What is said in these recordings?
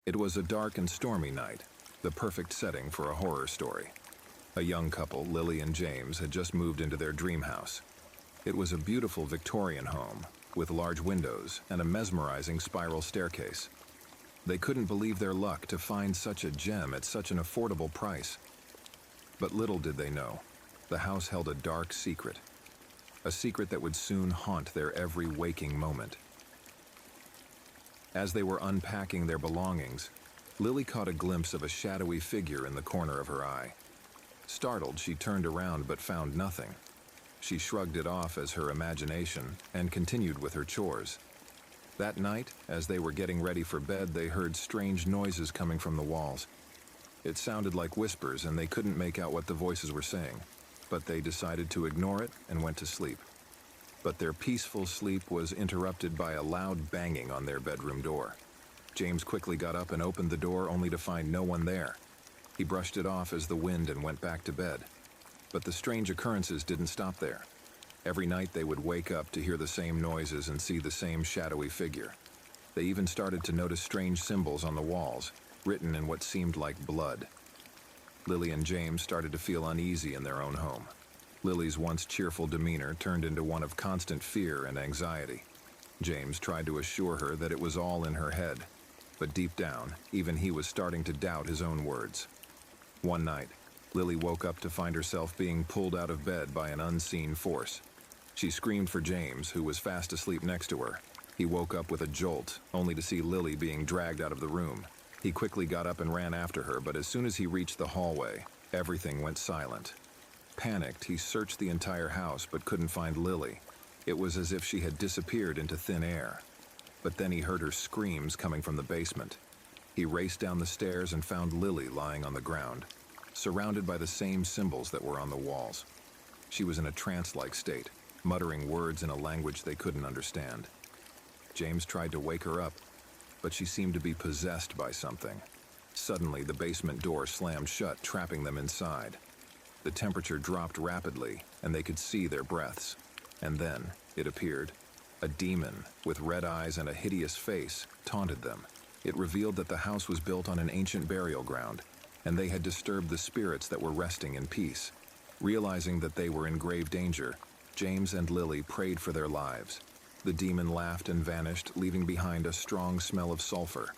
It was a dark and stormy night, the perfect setting for a horror story. A young couple, Lily and James, had just moved into their dream house. It was a beautiful Victorian home, with large windows and a mesmerizing spiral staircase. They couldn't believe their luck to find such a gem at such an affordable price. But little did they know, the house held a dark secret. A secret that would soon haunt their every waking moment. As they were unpacking their belongings, Lily caught a glimpse of a shadowy figure in the corner of her eye. Startled, she turned around but found nothing. She shrugged it off as her imagination and continued with her chores. That night, as they were getting ready for bed, they heard strange noises coming from the walls. It sounded like whispers and they couldn't make out what the voices were saying, but they decided to ignore it and went to sleep. But their peaceful sleep was interrupted by a loud banging on their bedroom door. James quickly got up and opened the door only to find no one there. He brushed it off as the wind and went back to bed. But the strange occurrences didn't stop there. Every night they would wake up to hear the same noises and see the same shadowy figure. They even started to notice strange symbols on the walls, written in what seemed like blood. Lily and James started to feel uneasy in their own home. Lily's once cheerful demeanor turned into one of constant fear and anxiety. James tried to assure her that it was all in her head, but deep down, even he was starting to doubt his own words. One night, Lily woke up to find herself being pulled out of bed by an unseen force. She screamed for James, who was fast asleep next to her. He woke up with a jolt, only to see Lily being dragged out of the room. He quickly got up and ran after her, but as soon as he reached the hallway, everything went silent. Panicked, he searched the entire house but couldn't find Lily. It was as if she had disappeared into thin air. But then he heard her screams coming from the basement. He raced down the stairs and found Lily lying on the ground, surrounded by the same symbols that were on the walls. She was in a trance-like state, muttering words in a language they couldn't understand. James tried to wake her up, but she seemed to be possessed by something. Suddenly, the basement door slammed shut, trapping them inside. The temperature dropped rapidly, and they could see their breaths. And then, it appeared, a demon with red eyes and a hideous face taunted them. It revealed that the house was built on an ancient burial ground, and they had disturbed the spirits that were resting in peace. Realizing that they were in grave danger, James and Lily prayed for their lives. The demon laughed and vanished, leaving behind a strong smell of sulfur.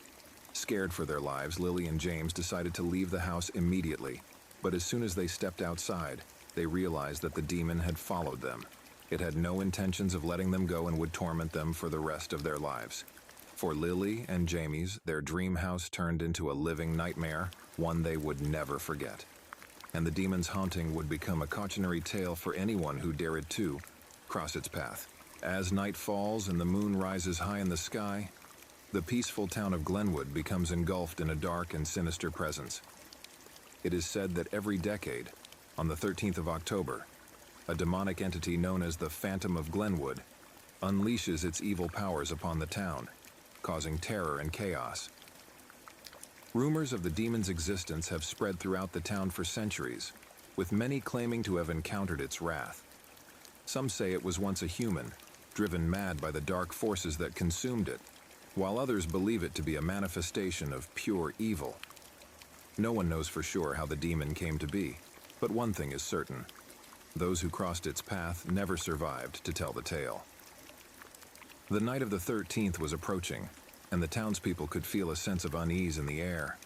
Scared for their lives, Lily and James decided to leave the house immediately. But as soon as they stepped outside, they realized that the demon had followed them. It had no intentions of letting them go and would torment them for the rest of their lives. For Lily and Jamie's, their dream house turned into a living nightmare, one they would never forget. And the demon's haunting would become a cautionary tale for anyone who dared to cross its path. As night falls and the moon rises high in the sky, the peaceful town of Glenwood becomes engulfed in a dark and sinister presence. It is said that every decade, on the 13th of October, a demonic entity known as the Phantom of Glenwood unleashes its evil powers upon the town, causing terror and chaos. Rumors of the demon's existence have spread throughout the town for centuries, with many claiming to have encountered its wrath. Some say it was once a human, driven mad by the dark forces that consumed it, while others believe it to be a manifestation of pure evil. No one knows for sure how the demon came to be, but one thing is certain. Those who crossed its path never survived to tell the tale. The night of the 13th was approaching, and the townspeople could feel a sense of unease in the air.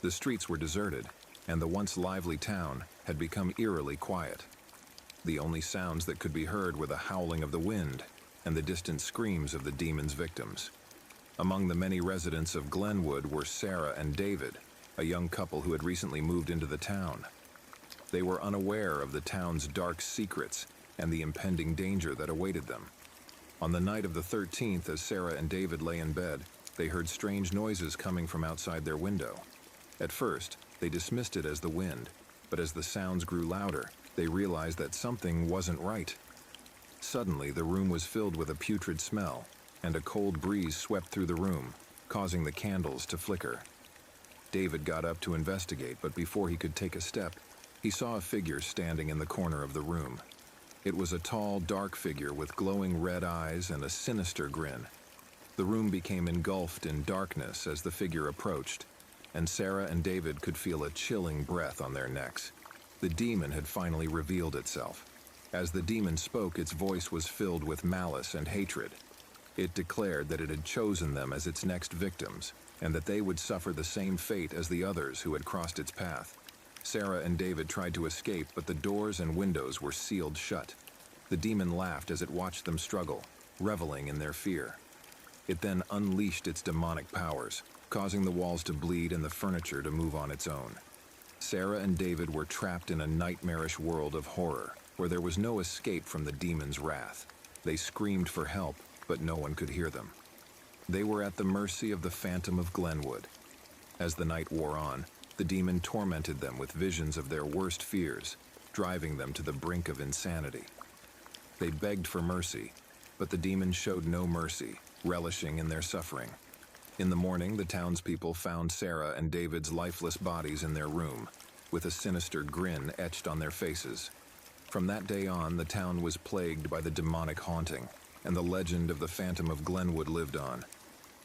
The streets were deserted, and the once lively town had become eerily quiet. The only sounds that could be heard were the howling of the wind and the distant screams of the demon's victims. Among the many residents of Glenwood were Sarah and David, a young couple who had recently moved into the town. They were unaware of the town's dark secrets and the impending danger that awaited them. On the night of the 13th, as Sarah and David lay in bed, they heard strange noises coming from outside their window. At first, they dismissed it as the wind, but as the sounds grew louder, they realized that something wasn't right. Suddenly, the room was filled with a putrid smell, and a cold breeze swept through the room, causing the candles to flicker. David got up to investigate, but before he could take a step, he saw a figure standing in the corner of the room. It was a tall, dark figure with glowing red eyes and a sinister grin. The room became engulfed in darkness as the figure approached, and Sarah and David could feel a chilling breath on their necks. The demon had finally revealed itself. As the demon spoke, its voice was filled with malice and hatred. It declared that it had chosen them as its next victims, and that they would suffer the same fate as the others who had crossed its path. Sarah and David tried to escape, but the doors and windows were sealed shut. The demon laughed as it watched them struggle, reveling in their fear. It then unleashed its demonic powers, causing the walls to bleed and the furniture to move on its own. Sarah and David were trapped in a nightmarish world of horror, where there was no escape from the demon's wrath. They screamed for help, but no one could hear them. They were at the mercy of the Phantom of Glenwood. As the night wore on, the demon tormented them with visions of their worst fears, driving them to the brink of insanity. They begged for mercy, but the demon showed no mercy, relishing in their suffering. In the morning, the townspeople found Sarah and David's lifeless bodies in their room, with a sinister grin etched on their faces. From that day on, the town was plagued by the demonic haunting, and the legend of the Phantom of Glenwood lived on,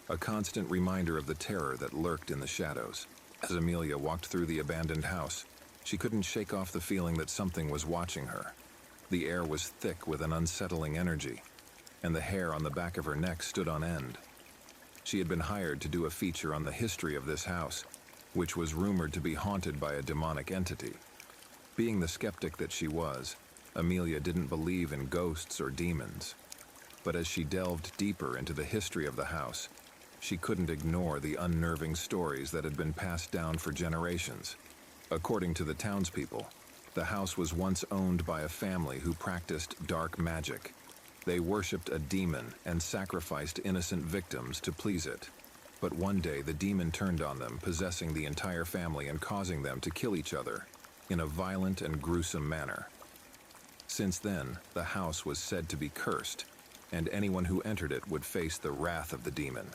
a constant reminder of the terror that lurked in the shadows. As Amelia walked through the abandoned house, she couldn't shake off the feeling that something was watching her. The air was thick with an unsettling energy, and the hair on the back of her neck stood on end. She had been hired to do a feature on the history of this house, which was rumored to be haunted by a demonic entity. Being the skeptic that she was, Amelia didn't believe in ghosts or demons. But as she delved deeper into the history of the house, she couldn't ignore the unnerving stories that had been passed down for generations. According to the townspeople, the house was once owned by a family who practiced dark magic. They worshipped a demon and sacrificed innocent victims to please it. But one day the demon turned on them, possessing the entire family and causing them to kill each other in a violent and gruesome manner. Since then, the house was said to be cursed, and anyone who entered it would face the wrath of the demon.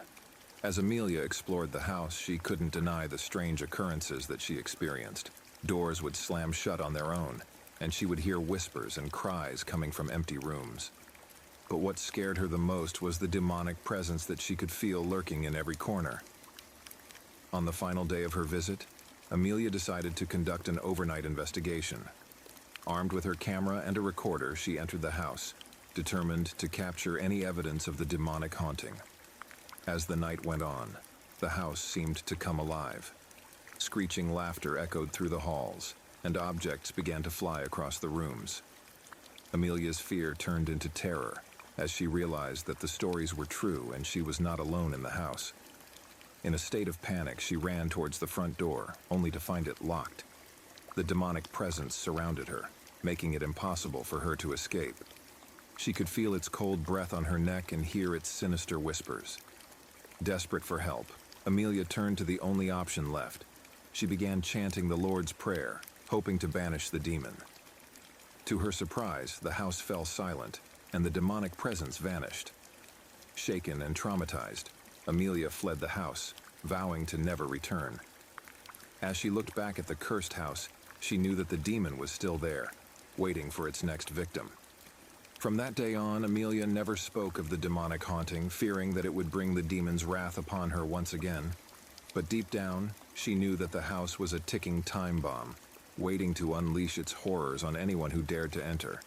As Amelia explored the house, she couldn't deny the strange occurrences that she experienced. Doors would slam shut on their own, and she would hear whispers and cries coming from empty rooms. But what scared her the most was the demonic presence that she could feel lurking in every corner. On the final day of her visit, Amelia decided to conduct an overnight investigation. Armed with her camera and a recorder, she entered the house, determined to capture any evidence of the demonic haunting. As the night went on, the house seemed to come alive. Screeching laughter echoed through the halls, and objects began to fly across the rooms. Amelia's fear turned into terror as she realized that the stories were true and she was not alone in the house. In a state of panic, she ran towards the front door, only to find it locked. The demonic presence surrounded her, making it impossible for her to escape. She could feel its cold breath on her neck and hear its sinister whispers. Desperate for help, Amelia turned to the only option left. She began chanting the Lord's Prayer, hoping to banish the demon. To her surprise, the house fell silent, and the demonic presence vanished. Shaken and traumatized, Amelia fled the house, vowing to never return. As she looked back at the cursed house, she knew that the demon was still there, waiting for its next victim. From that day on, Amelia never spoke of the demonic haunting, fearing that it would bring the demon's wrath upon her once again. But deep down, she knew that the house was a ticking time bomb, waiting to unleash its horrors on anyone who dared to enter.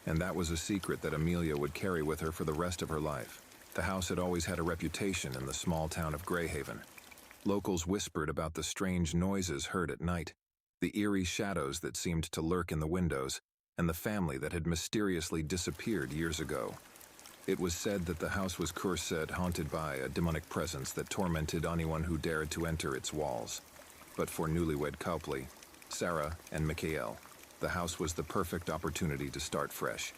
And that was a secret that Amelia would carry with her for the rest of her life. The house had always had a reputation in the small town of Greyhaven. Locals whispered about the strange noises heard at night, the eerie shadows that seemed to lurk in the windows, and the family that had mysteriously disappeared years ago. It was said that the house was cursed, haunted by a demonic presence that tormented anyone who dared to enter its walls. But for newlywed Copley, Sarah, and Michael, the house was the perfect opportunity to start fresh.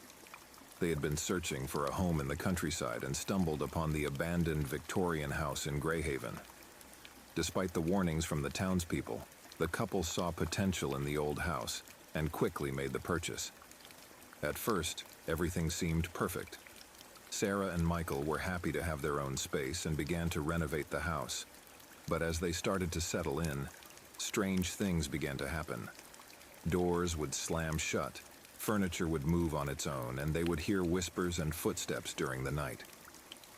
They had been searching for a home in the countryside and stumbled upon the abandoned Victorian house in Greyhaven. Despite the warnings from the townspeople, the couple saw potential in the old house and quickly made the purchase. At first, everything seemed perfect. Sarah and Michael were happy to have their own space and began to renovate the house. But as they started to settle in, strange things began to happen. Doors would slam shut, furniture would move on its own, and they would hear whispers and footsteps during the night.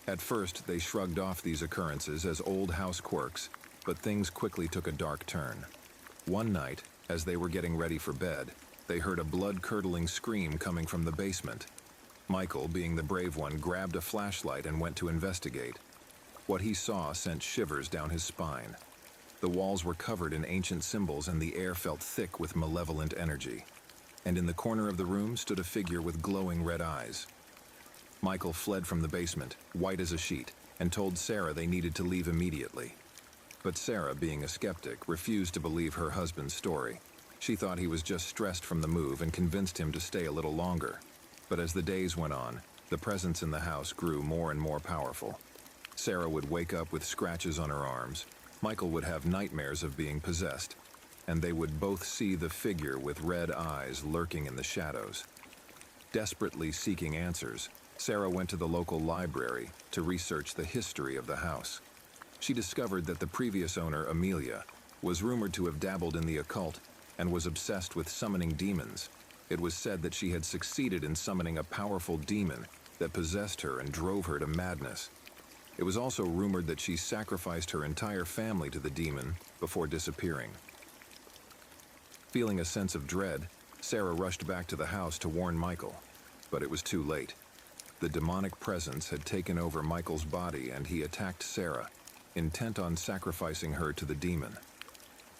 At first, they shrugged off these occurrences as old house quirks, but things quickly took a dark turn. One night, as they were getting ready for bed, they heard a blood-curdling scream coming from the basement. Michael, being the brave one, grabbed a flashlight and went to investigate. What he saw sent shivers down his spine. The walls were covered in ancient symbols and the air felt thick with malevolent energy. And in the corner of the room stood a figure with glowing red eyes. Michael fled from the basement, white as a sheet, and told Sarah they needed to leave immediately. But Sarah, being a skeptic, refused to believe her husband's story. She thought he was just stressed from the move and convinced him to stay a little longer. But as the days went on, the presence in the house grew more and more powerful. Sarah would wake up with scratches on her arms. Michael would have nightmares of being possessed, and they would both see the figure with red eyes lurking in the shadows. Desperately seeking answers, Sarah went to the local library to research the history of the house. She discovered that the previous owner, Amelia, was rumored to have dabbled in the occult and was obsessed with summoning demons. It was said that she had succeeded in summoning a powerful demon that possessed her and drove her to madness. It was also rumored that she sacrificed her entire family to the demon before disappearing. Feeling a sense of dread, Sarah rushed back to the house to warn Michael, but it was too late. The demonic presence had taken over Michael's body and he attacked Sarah, intent on sacrificing her to the demon.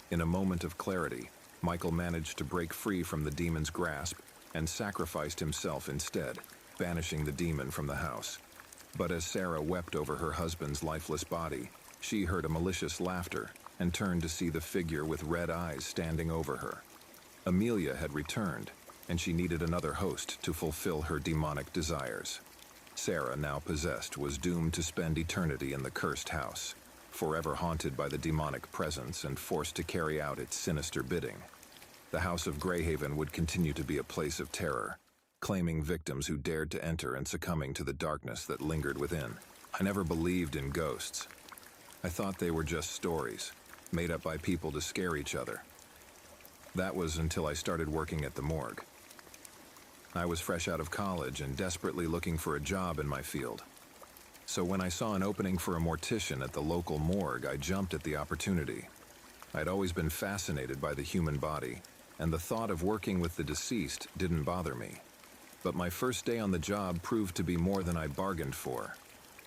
In a moment of clarity, Michael managed to break free from the demon's grasp and sacrificed himself instead, banishing the demon from the house. But as Sarah wept over her husband's lifeless body, she heard a malicious laughter and turned to see the figure with red eyes standing over her. Amelia had returned, and she needed another host to fulfill her demonic desires. Sarah, now possessed, was doomed to spend eternity in the cursed house, forever haunted by the demonic presence and forced to carry out its sinister bidding. The House of Greyhaven would continue to be a place of terror, claiming victims who dared to enter and succumbing to the darkness that lingered within. I never believed in ghosts. I thought they were just stories, made up by people to scare each other. That was until I started working at the morgue. I was fresh out of college and desperately looking for a job in my field. So when I saw an opening for a mortician at the local morgue, I jumped at the opportunity. I'd always been fascinated by the human body, and the thought of working with the deceased didn't bother me. But my first day on the job proved to be more than I bargained for.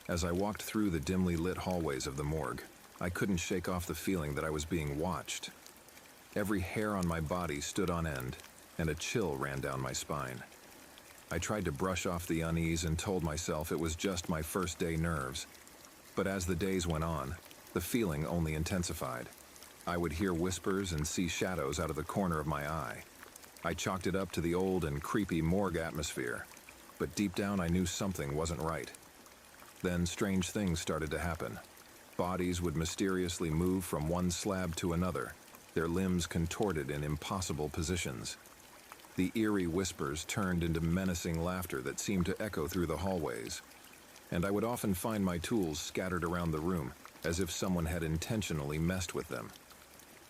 As I walked through the dimly lit hallways of the morgue, I couldn't shake off the feeling that I was being watched. Every hair on my body stood on end, and a chill ran down my spine. I tried to brush off the unease and told myself it was just my first day nerves. But as the days went on, the feeling only intensified. I would hear whispers and see shadows out of the corner of my eye. I chalked it up to the old and creepy morgue atmosphere, but deep down I knew something wasn't right. Then strange things started to happen. Bodies would mysteriously move from one slab to another, their limbs contorted in impossible positions. The eerie whispers turned into menacing laughter that seemed to echo through the hallways, and I would often find my tools scattered around the room, as if someone had intentionally messed with them.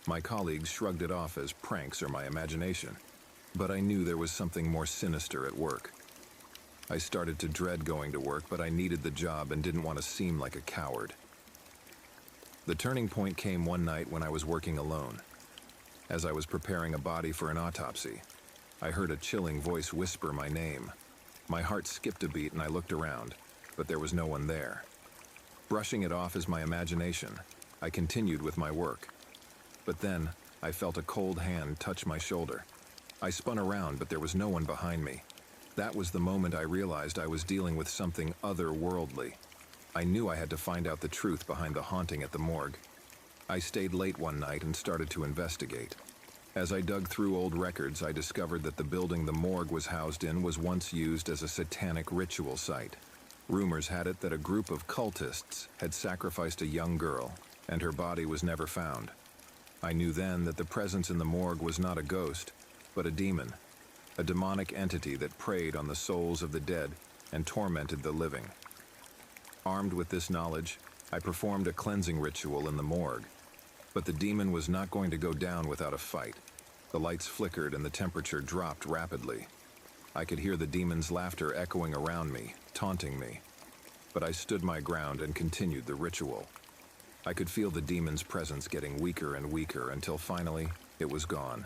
My colleagues shrugged it off as pranks or my imagination, but I knew there was something more sinister at work. I started to dread going to work, but I needed the job and didn't want to seem like a coward. The turning point came one night when I was working alone. As I was preparing a body for an autopsy, I heard a chilling voice whisper my name. My heart skipped a beat and I looked around, but there was no one there. Brushing it off as my imagination, I continued with my work. But then, I felt a cold hand touch my shoulder. I spun around, but there was no one behind me. That was the moment I realized I was dealing with something otherworldly. I knew I had to find out the truth behind the haunting at the morgue. I stayed late one night and started to investigate. As I dug through old records, I discovered that the building the morgue was housed in was once used as a satanic ritual site. Rumors had it that a group of cultists had sacrificed a young girl, and her body was never found. I knew then that the presence in the morgue was not a ghost, but a demon, a demonic entity that preyed on the souls of the dead and tormented the living. Armed with this knowledge, I performed a cleansing ritual in the morgue. But the demon was not going to go down without a fight. The lights flickered and the temperature dropped rapidly. I could hear the demon's laughter echoing around me, taunting me. but I stood my ground and continued the ritual. I could feel the demon's presence getting weaker and weaker until finally it was gone.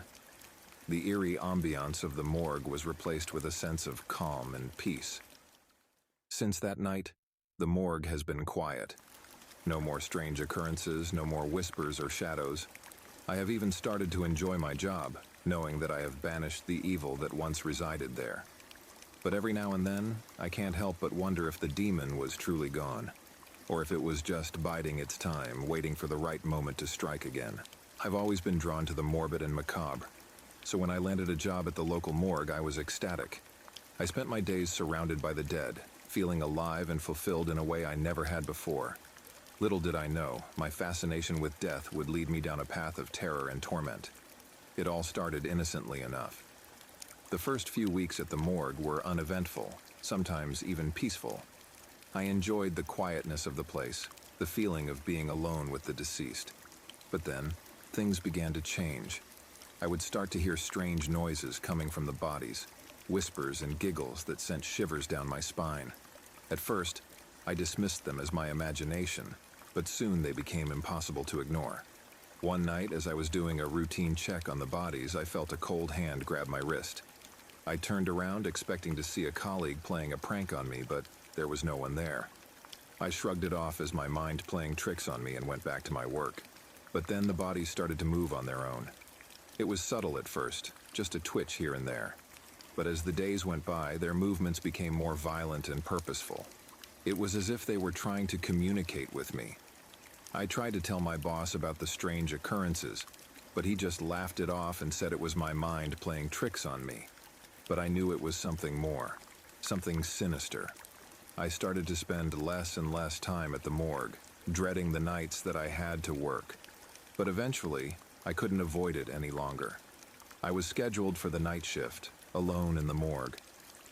The eerie ambiance of the morgue was replaced with a sense of calm and peace. Since that night, the morgue has been quiet. No more strange occurrences, no more whispers or shadows. I have even started to enjoy my job, knowing that I have banished the evil that once resided there. But every now and then, I can't help but wonder if the demon was truly gone, or if it was just biding its time, waiting for the right moment to strike again. I've always been drawn to the morbid and macabre, so when I landed a job at the local morgue, I was ecstatic. I spent my days surrounded by the dead, feeling alive and fulfilled in a way I never had before. Little did I know, my fascination with death would lead me down a path of terror and torment. It all started innocently enough. The first few weeks at the morgue were uneventful, sometimes even peaceful. I enjoyed the quietness of the place, the feeling of being alone with the deceased. But then, things began to change. I would start to hear strange noises coming from the bodies, whispers and giggles that sent shivers down my spine. At first, I dismissed them as my imagination, but soon they became impossible to ignore. One night, as I was doing a routine check on the bodies, I felt a cold hand grab my wrist. I turned around expecting to see a colleague playing a prank on me, but there was no one there. I shrugged it off as my mind playing tricks on me and went back to my work. But then the bodies started to move on their own. It was subtle at first, just a twitch here and there. But as the days went by, their movements became more violent and purposeful. It was as if they were trying to communicate with me. I tried to tell my boss about the strange occurrences, but he just laughed it off and said it was my mind playing tricks on me. But I knew it was something more, something sinister. I started to spend less and less time at the morgue, dreading the nights that I had to work. But eventually, I couldn't avoid it any longer. I was scheduled for the night shift, alone in the morgue.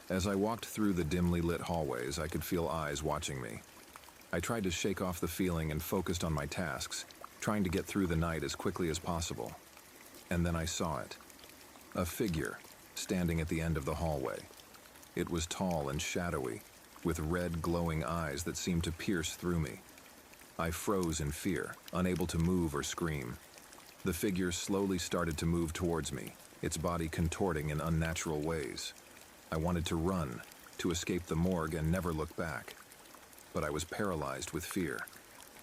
As I walked through the dimly lit hallways, I could feel eyes watching me. I tried to shake off the feeling and focused on my tasks, trying to get through the night as quickly as possible. And then I saw it. A figure, standing at the end of the hallway. It was tall and shadowy, with red glowing eyes that seemed to pierce through me. I froze in fear, unable to move or scream. The figure slowly started to move towards me, its body contorting in unnatural ways. I wanted to run, to escape the morgue and never look back. But I was paralyzed with fear.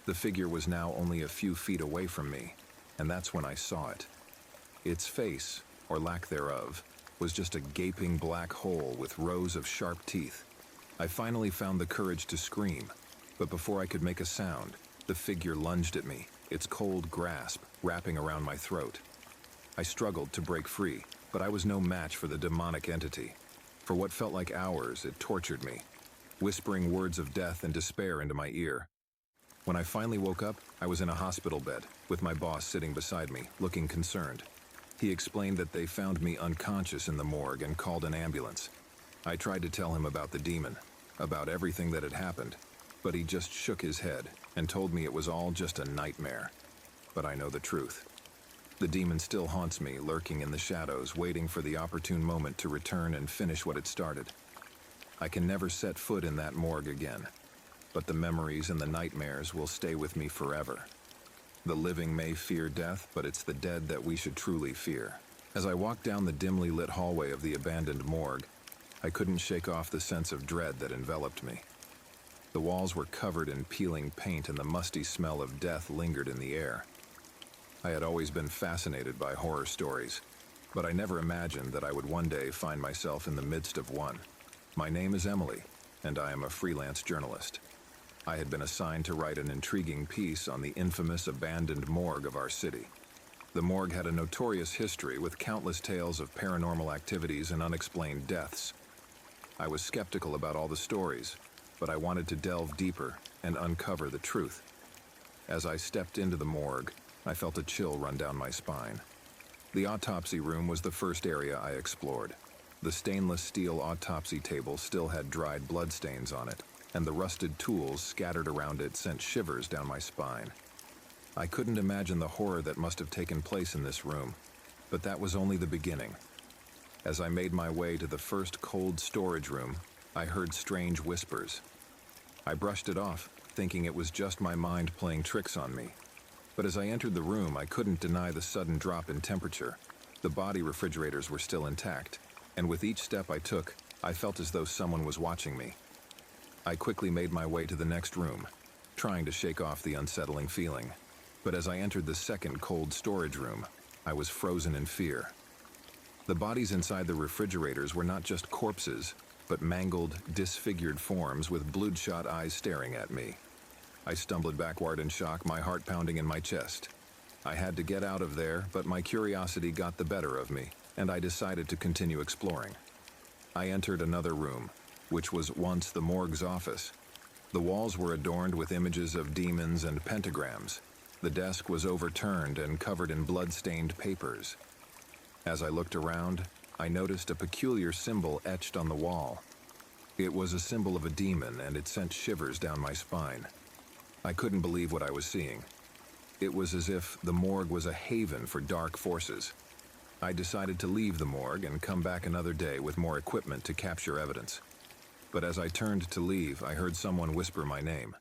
The figure was now only a few feet away from me, and that's when I saw it. Its face, or lack thereof, was just a gaping black hole with rows of sharp teeth. I finally found the courage to scream, but before I could make a sound, the figure lunged at me, its cold grasp wrapping around my throat. I struggled to break free, but I was no match for the demonic entity. For what felt like hours, it tortured me, whispering words of death and despair into my ear. When I finally woke up, I was in a hospital bed, with my boss sitting beside me, looking concerned. He explained that they found me unconscious in the morgue and called an ambulance. I tried to tell him about the demon, about everything that had happened, but he just shook his head and told me it was all just a nightmare. But I know the truth. The demon still haunts me, lurking in the shadows, waiting for the opportune moment to return and finish what it started. I can never set foot in that morgue again, but the memories and the nightmares will stay with me forever. The living may fear death, but it's the dead that we should truly fear. As I walked down the dimly lit hallway of the abandoned morgue, I couldn't shake off the sense of dread that enveloped me. The walls were covered in peeling paint and the musty smell of death lingered in the air. I had always been fascinated by horror stories, but I never imagined that I would one day find myself in the midst of one. My name is Emily, and I am a freelance journalist. I had been assigned to write an intriguing piece on the infamous abandoned morgue of our city. The morgue had a notorious history with countless tales of paranormal activities and unexplained deaths. I was skeptical about all the stories, but I wanted to delve deeper and uncover the truth. As I stepped into the morgue, I felt a chill run down my spine. The autopsy room was the first area I explored. The stainless steel autopsy table still had dried bloodstains on it, and the rusted tools scattered around it sent shivers down my spine. I couldn't imagine the horror that must have taken place in this room, but that was only the beginning. As I made my way to the first cold storage room, I heard strange whispers. I brushed it off, thinking it was just my mind playing tricks on me. But as I entered the room, I couldn't deny the sudden drop in temperature. The body refrigerators were still intact, and with each step I took, I felt as though someone was watching me. I quickly made my way to the next room, trying to shake off the unsettling feeling. But as I entered the second cold storage room, I was frozen in fear. The bodies inside the refrigerators were not just corpses, but mangled, disfigured forms with bloodshot eyes staring at me. I stumbled backward in shock, my heart pounding in my chest. I had to get out of there, but my curiosity got the better of me, and I decided to continue exploring. I entered another room, which was once the morgue's office. The walls were adorned with images of demons and pentagrams. The desk was overturned and covered in blood-stained papers. As I looked around, I noticed a peculiar symbol etched on the wall. It was a symbol of a demon, and it sent shivers down my spine. I couldn't believe what I was seeing. It was as if the morgue was a haven for dark forces. I decided to leave the morgue and come back another day with more equipment to capture evidence. But as I turned to leave, I heard someone whisper my name.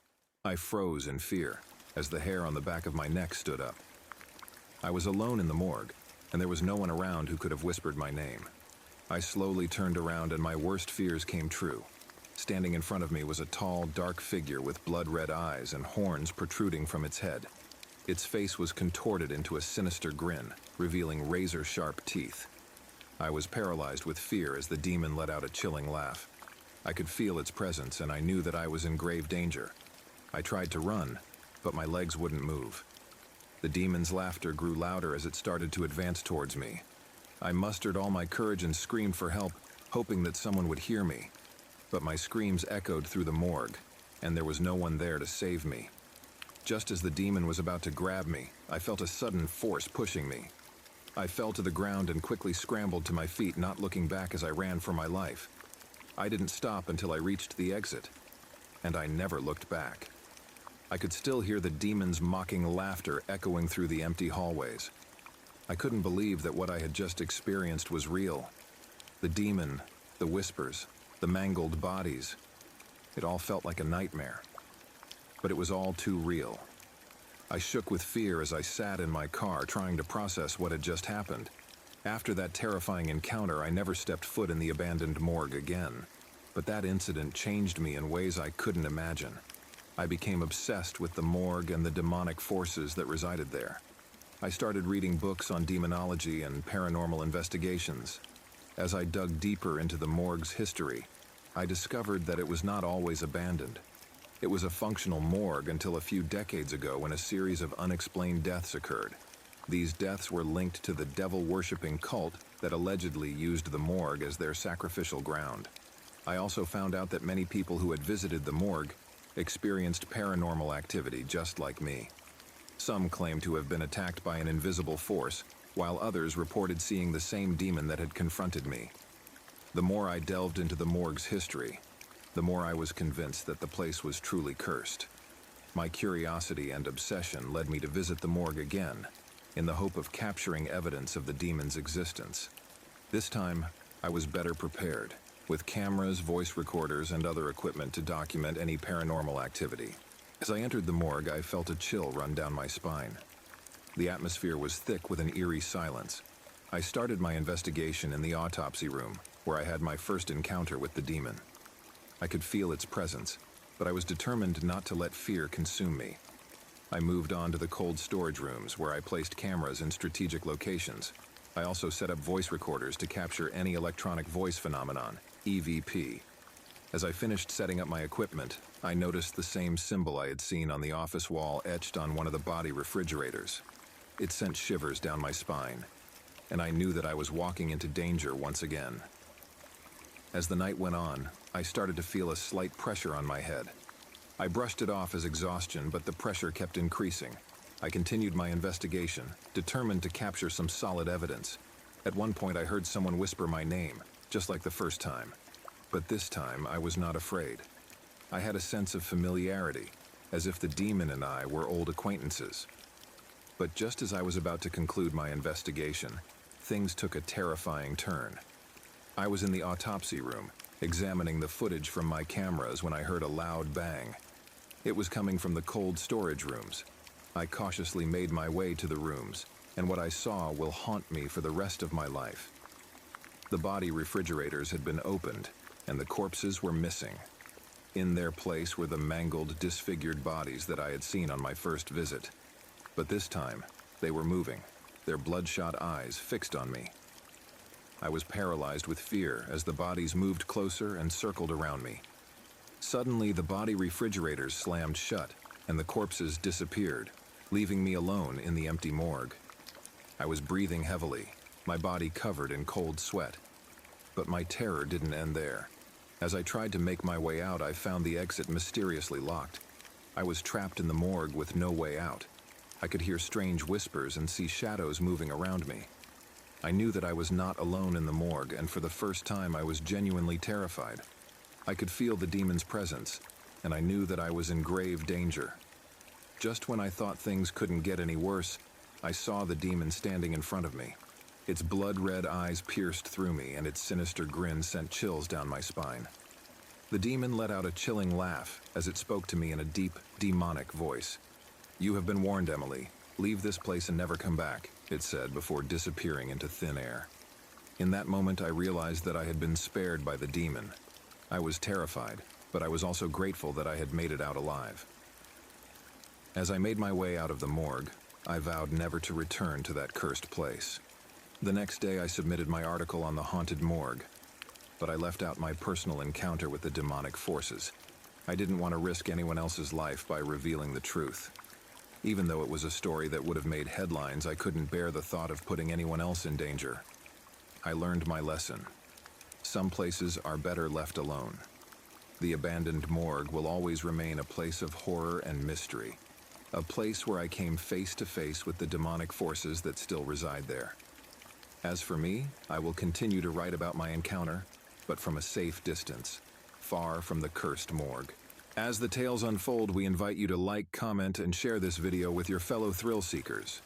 I froze in fear as the hair on the back of my neck stood up. I was alone in the morgue, and there was no one around who could have whispered my name. I slowly turned around and my worst fears came true. Standing in front of me was a tall, dark figure with blood-red eyes and horns protruding from its head. Its face was contorted into a sinister grin, revealing razor-sharp teeth. I was paralyzed with fear as the demon let out a chilling laugh. I could feel its presence, and I knew that I was in grave danger. I tried to run, but my legs wouldn't move. The demon's laughter grew louder as it started to advance towards me. I mustered all my courage and screamed for help, hoping that someone would hear me. But my screams echoed through the morgue, and there was no one there to save me. Just as the demon was about to grab me, I felt a sudden force pushing me. I fell to the ground and quickly scrambled to my feet, not looking back as I ran for my life. I didn't stop until I reached the exit, and I never looked back. I could still hear the demon's mocking laughter echoing through the empty hallways. I couldn't believe that what I had just experienced was real. The demon, the whispers, the mangled bodies. It all felt like a nightmare. But it was all too real. I shook with fear as I sat in my car trying to process what had just happened. After that terrifying encounter, I never stepped foot in the abandoned morgue again. But that incident changed me in ways I couldn't imagine. I became obsessed with the morgue and the demonic forces that resided there. I started reading books on demonology and paranormal investigations. As I dug deeper into the morgue's history, I discovered that it was not always abandoned. It was a functional morgue until a few decades ago when a series of unexplained deaths occurred. These deaths were linked to the devil-worshipping cult that allegedly used the morgue as their sacrificial ground. I also found out that many people who had visited the morgue experienced paranormal activity just like me. Some claimed to have been attacked by an invisible force, while others reported seeing the same demon that had confronted me. The more I delved into the morgue's history, the more I was convinced that the place was truly cursed. My curiosity and obsession led me to visit the morgue again, in the hope of capturing evidence of the demon's existence. This time, I was better prepared, with cameras, voice recorders, and other equipment to document any paranormal activity. As I entered the morgue, I felt a chill run down my spine. The atmosphere was thick with an eerie silence. I started my investigation in the autopsy room, where I had my first encounter with the demon. I could feel its presence, but I was determined not to let fear consume me. I moved on to the cold storage rooms, where I placed cameras in strategic locations. I also set up voice recorders to capture any electronic voice phenomenon, EVP. As I finished setting up my equipment, I noticed the same symbol I had seen on the office wall etched on one of the body refrigerators. It sent shivers down my spine, and I knew that I was walking into danger once again. As the night went on, I started to feel a slight pressure on my head. I brushed it off as exhaustion, but the pressure kept increasing. I continued my investigation, determined to capture some solid evidence. At one point, I heard someone whisper my name, just like the first time. But this time, I was not afraid. I had a sense of familiarity, as if the demon and I were old acquaintances. But just as I was about to conclude my investigation, things took a terrifying turn. I was in the autopsy room, examining the footage from my cameras when I heard a loud bang. It was coming from the cold storage rooms. I cautiously made my way to the rooms, and what I saw will haunt me for the rest of my life. The body refrigerators had been opened, and the corpses were missing. In their place were the mangled, disfigured bodies that I had seen on my first visit. But this time, they were moving, their bloodshot eyes fixed on me. I was paralyzed with fear as the bodies moved closer and circled around me. Suddenly, the body refrigerators slammed shut, and the corpses disappeared, leaving me alone in the empty morgue. I was breathing heavily, my body covered in cold sweat. But my terror didn't end there. As I tried to make my way out, I found the exit mysteriously locked. I was trapped in the morgue with no way out. I could hear strange whispers and see shadows moving around me. I knew that I was not alone in the morgue, and for the first time I was genuinely terrified. I could feel the demon's presence, and I knew that I was in grave danger. Just when I thought things couldn't get any worse, I saw the demon standing in front of me. Its blood-red eyes pierced through me, and its sinister grin sent chills down my spine. The demon let out a chilling laugh as it spoke to me in a deep, demonic voice. "You have been warned, Emily. Leave this place and never come back," it said before disappearing into thin air. In that moment, I realized that I had been spared by the demon. I was terrified, but I was also grateful that I had made it out alive. As I made my way out of the morgue, I vowed never to return to that cursed place. The next day, I submitted my article on the haunted morgue, but I left out my personal encounter with the demonic forces. I didn't want to risk anyone else's life by revealing the truth. Even though it was a story that would have made headlines, I couldn't bear the thought of putting anyone else in danger. I learned my lesson. Some places are better left alone. The abandoned morgue will always remain a place of horror and mystery, a place where I came face to face with the demonic forces that still reside there. As for me, I will continue to write about my encounter, but from a safe distance, far from the cursed morgue. As the tales unfold, we invite you to like, comment, and share this video with your fellow thrill seekers.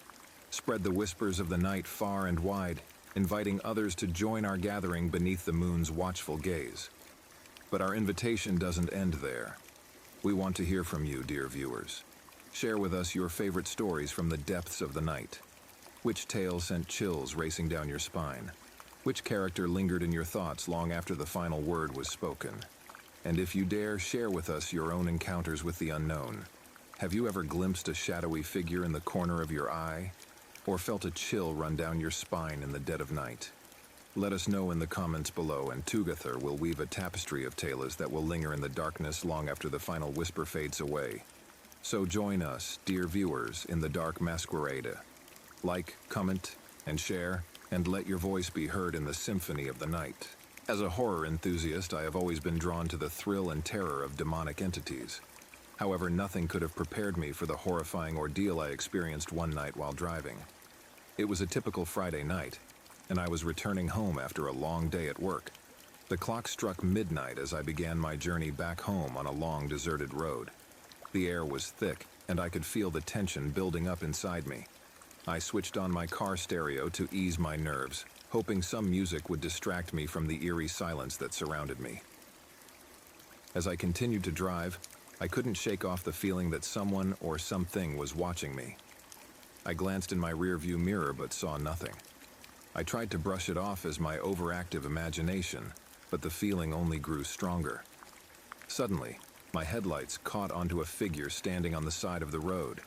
Spread the whispers of the night far and wide, inviting others to join our gathering beneath the moon's watchful gaze. But our invitation doesn't end there. We want to hear from you, dear viewers. Share with us your favorite stories from the depths of the night. Which tale sent chills racing down your spine? Which character lingered in your thoughts long after the final word was spoken? And if you dare, share with us your own encounters with the unknown. Have you ever glimpsed a shadowy figure in the corner of your eye? Or felt a chill run down your spine in the dead of night? Let us know in the comments below, and Tugather will weave a tapestry of tales that will linger in the darkness long after the final whisper fades away. So join us, dear viewers, in the dark masquerade. Like, comment, and share, and let your voice be heard in the symphony of the night. As a horror enthusiast, I have always been drawn to the thrill and terror of demonic entities. However, nothing could have prepared me for the horrifying ordeal I experienced one night while driving. It was a typical Friday night, and I was returning home after a long day at work. The clock struck midnight as I began my journey back home on a long, deserted road. The air was thick, and I could feel the tension building up inside me. I switched on my car stereo to ease my nerves, hoping some music would distract me from the eerie silence that surrounded me. As I continued to drive, I couldn't shake off the feeling that someone or something was watching me. I glanced in my rearview mirror but saw nothing. I tried to brush it off as my overactive imagination, but the feeling only grew stronger. Suddenly, my headlights caught onto a figure standing on the side of the road.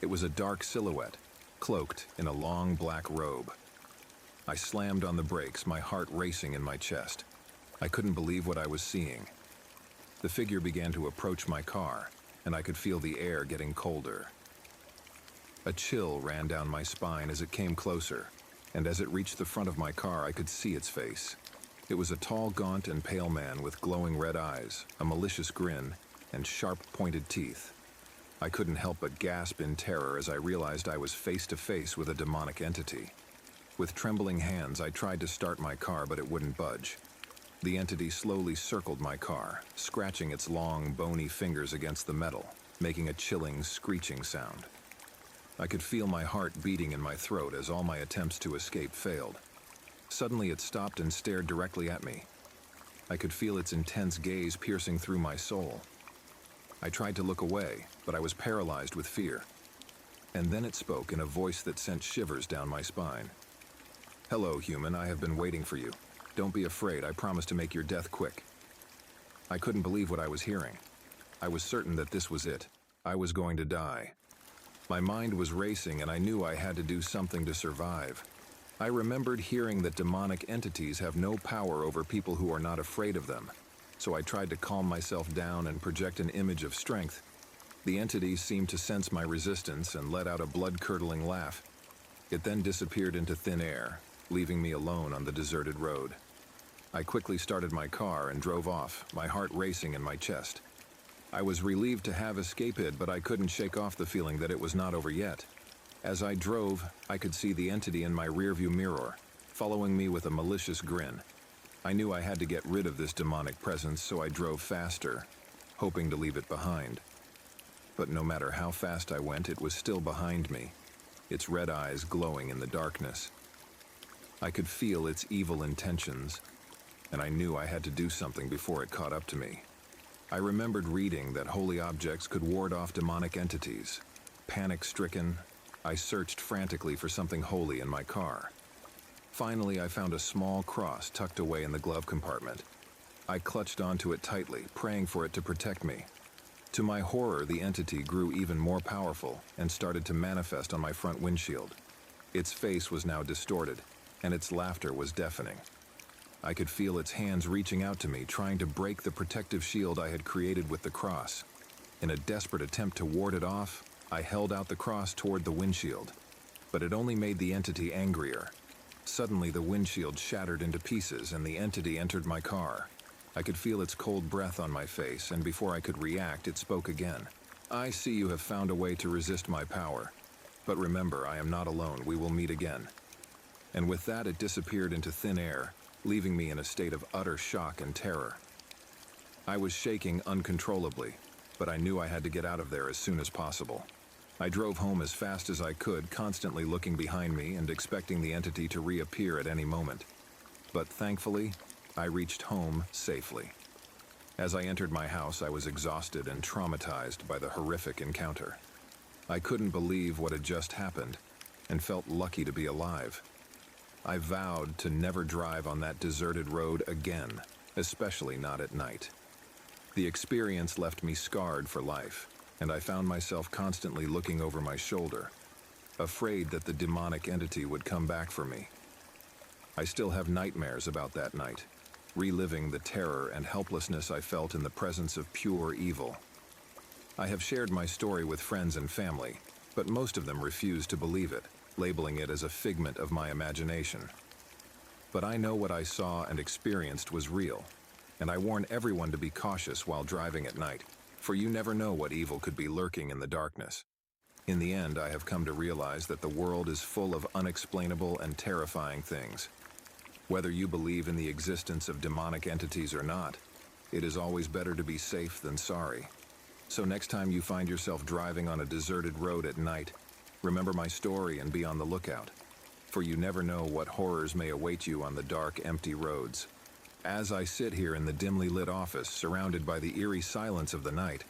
It was a dark silhouette, cloaked in a long black robe. I slammed on the brakes, my heart racing in my chest. I couldn't believe what I was seeing. The figure began to approach my car, and I could feel the air getting colder. A chill ran down my spine as it came closer, and as it reached the front of my car, I could see its face. It was a tall, gaunt, and pale man with glowing red eyes, a malicious grin, and sharp, pointed teeth. I couldn't help but gasp in terror as I realized I was face to face with a demonic entity. With trembling hands, I tried to start my car, but it wouldn't budge. The entity slowly circled my car, scratching its long, bony fingers against the metal, making a chilling, screeching sound. I could feel my heart beating in my throat as all my attempts to escape failed. Suddenly, it stopped and stared directly at me. I could feel its intense gaze piercing through my soul. I tried to look away, but I was paralyzed with fear. And then it spoke in a voice that sent shivers down my spine. "Hello, human, I have been waiting for you. Don't be afraid, I promise to make your death quick." I couldn't believe what I was hearing. I was certain that this was it. I was going to die. My mind was racing and I knew I had to do something to survive. I remembered hearing that demonic entities have no power over people who are not afraid of them. So I tried to calm myself down and project an image of strength. The entity seemed to sense my resistance and let out a blood-curdling laugh. It then disappeared into thin air, leaving me alone on the deserted road. I quickly started my car and drove off, my heart racing in my chest. I was relieved to have escaped it, but I couldn't shake off the feeling that it was not over yet. As I drove, I could see the entity in my rearview mirror, following me with a malicious grin. I knew I had to get rid of this demonic presence, so I drove faster, hoping to leave it behind. But no matter how fast I went, it was still behind me, its red eyes glowing in the darkness. I could feel its evil intentions, and I knew I had to do something before it caught up to me. I remembered reading that holy objects could ward off demonic entities. Panic-stricken, I searched frantically for something holy in my car. Finally, I found a small cross tucked away in the glove compartment. I clutched onto it tightly, praying for it to protect me. To my horror, the entity grew even more powerful and started to manifest on my front windshield. Its face was now distorted, and its laughter was deafening. I could feel its hands reaching out to me, trying to break the protective shield I had created with the cross. In a desperate attempt to ward it off, I held out the cross toward the windshield, but it only made the entity angrier. Suddenly, the windshield shattered into pieces and the entity entered my car. I could feel its cold breath on my face, and before I could react, it spoke again. "I see you have found a way to resist my power. But remember, I am not alone. We will meet again." And with that, it disappeared into thin air, leaving me in a state of utter shock and terror. I was shaking uncontrollably, but I knew I had to get out of there as soon as possible. I drove home as fast as I could, constantly looking behind me and expecting the entity to reappear at any moment. But thankfully, I reached home safely. As I entered my house, I was exhausted and traumatized by the horrific encounter. I couldn't believe what had just happened and felt lucky to be alive. I vowed to never drive on that deserted road again, especially not at night. The experience left me scarred for life, and I found myself constantly looking over my shoulder, afraid that the demonic entity would come back for me. I still have nightmares about that night, reliving the terror and helplessness I felt in the presence of pure evil. I have shared my story with friends and family, but most of them refuse to believe it, labeling it as a figment of my imagination. But I know what I saw and experienced was real, and I warn everyone to be cautious while driving at night, for you never know what evil could be lurking in the darkness. In the end, I have come to realize that the world is full of unexplainable and terrifying things. Whether you believe in the existence of demonic entities or not, it is always better to be safe than sorry. So next time you find yourself driving on a deserted road at night, remember my story and be on the lookout, for you never know what horrors may await you on the dark, empty roads. As I sit here in the dimly lit office, surrounded by the eerie silence of the night,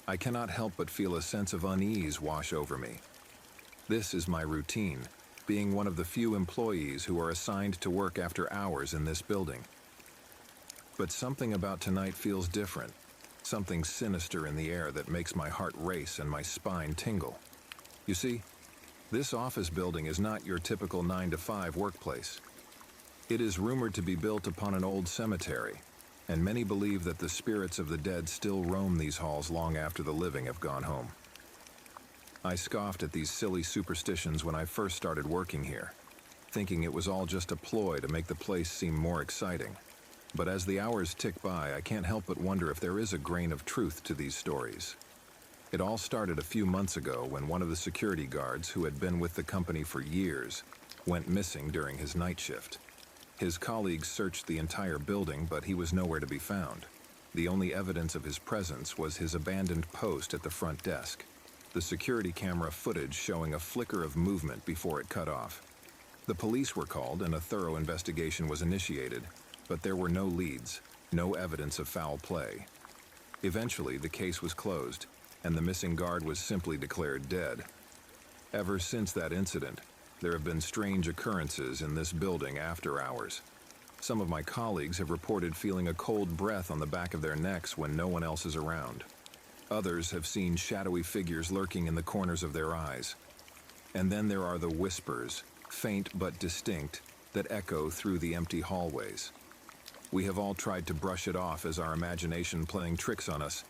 I cannot help but feel a sense of unease wash over me. This is my routine, being one of the few employees who are assigned to work after hours in this building. But something about tonight feels different, something sinister in the air that makes my heart race and my spine tingle. You see, this office building is not your typical 9-to-5 workplace. It is rumored to be built upon an old cemetery, and many believe that the spirits of the dead still roam these halls long after the living have gone home. I scoffed at these silly superstitions when I first started working here, thinking it was all just a ploy to make the place seem more exciting. But as the hours tick by, I can't help but wonder if there is a grain of truth to these stories. It all started a few months ago when one of the security guards, who had been with the company for years, went missing during his night shift. His colleagues searched the entire building, but he was nowhere to be found. The only evidence of his presence was his abandoned post at the front desk, the security camera footage showing a flicker of movement before it cut off. The police were called and a thorough investigation was initiated, but there were no leads, No evidence of foul play. Eventually, the case was closed, and the missing guard was simply declared dead. Ever since that incident, there have been strange occurrences in this building after hours. Some of my colleagues have reported feeling a cold breath on the back of their necks when no one else is around. Others have seen shadowy figures lurking in the corners of their eyes. And then there are the whispers, faint but distinct, that echo through the empty hallways. We have all tried to brush it off as our imagination playing tricks on us,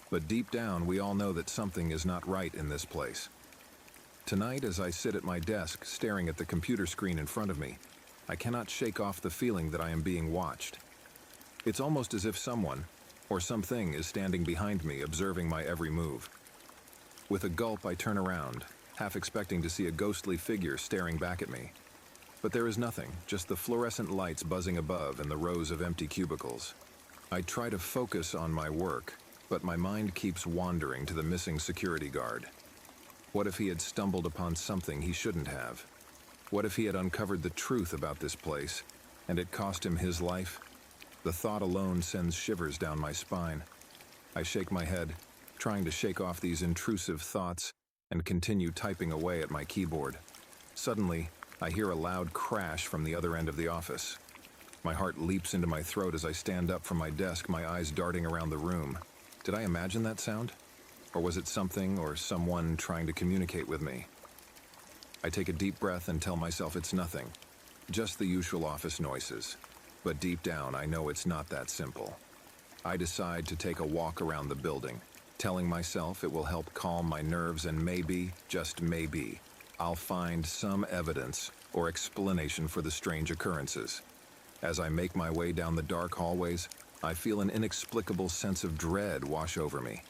but deep down we all know that something is not right in this place. Tonight, as I sit at my desk staring at the computer screen in front of me, I cannot shake off the feeling that I am being watched. It's almost as if someone, or something, is standing behind me, observing my every move. With a gulp, I turn around, half expecting to see a ghostly figure staring back at me. But there is nothing, just the fluorescent lights buzzing above and the rows of empty cubicles. I try to focus on my work, but my mind keeps wandering to the missing security guard. What if he had stumbled upon something he shouldn't have? What if he had uncovered the truth about this place, and it cost him his life? The thought alone sends shivers down my spine. I shake my head, trying to shake off these intrusive thoughts, and continue typing away at my keyboard. Suddenly, I hear a loud crash from the other end of the office. My heart leaps into my throat as I stand up from my desk, my eyes darting around the room. Did I imagine that sound? Or was it something or someone trying to communicate with me? I take a deep breath and tell myself it's nothing, just the usual office noises. But deep down, I know it's not that simple. I decide to take a walk around the building, telling myself it will help calm my nerves and maybe, just maybe, I'll find some evidence or explanation for the strange occurrences. As I make my way down the dark hallways, I feel an inexplicable sense of dread wash over me.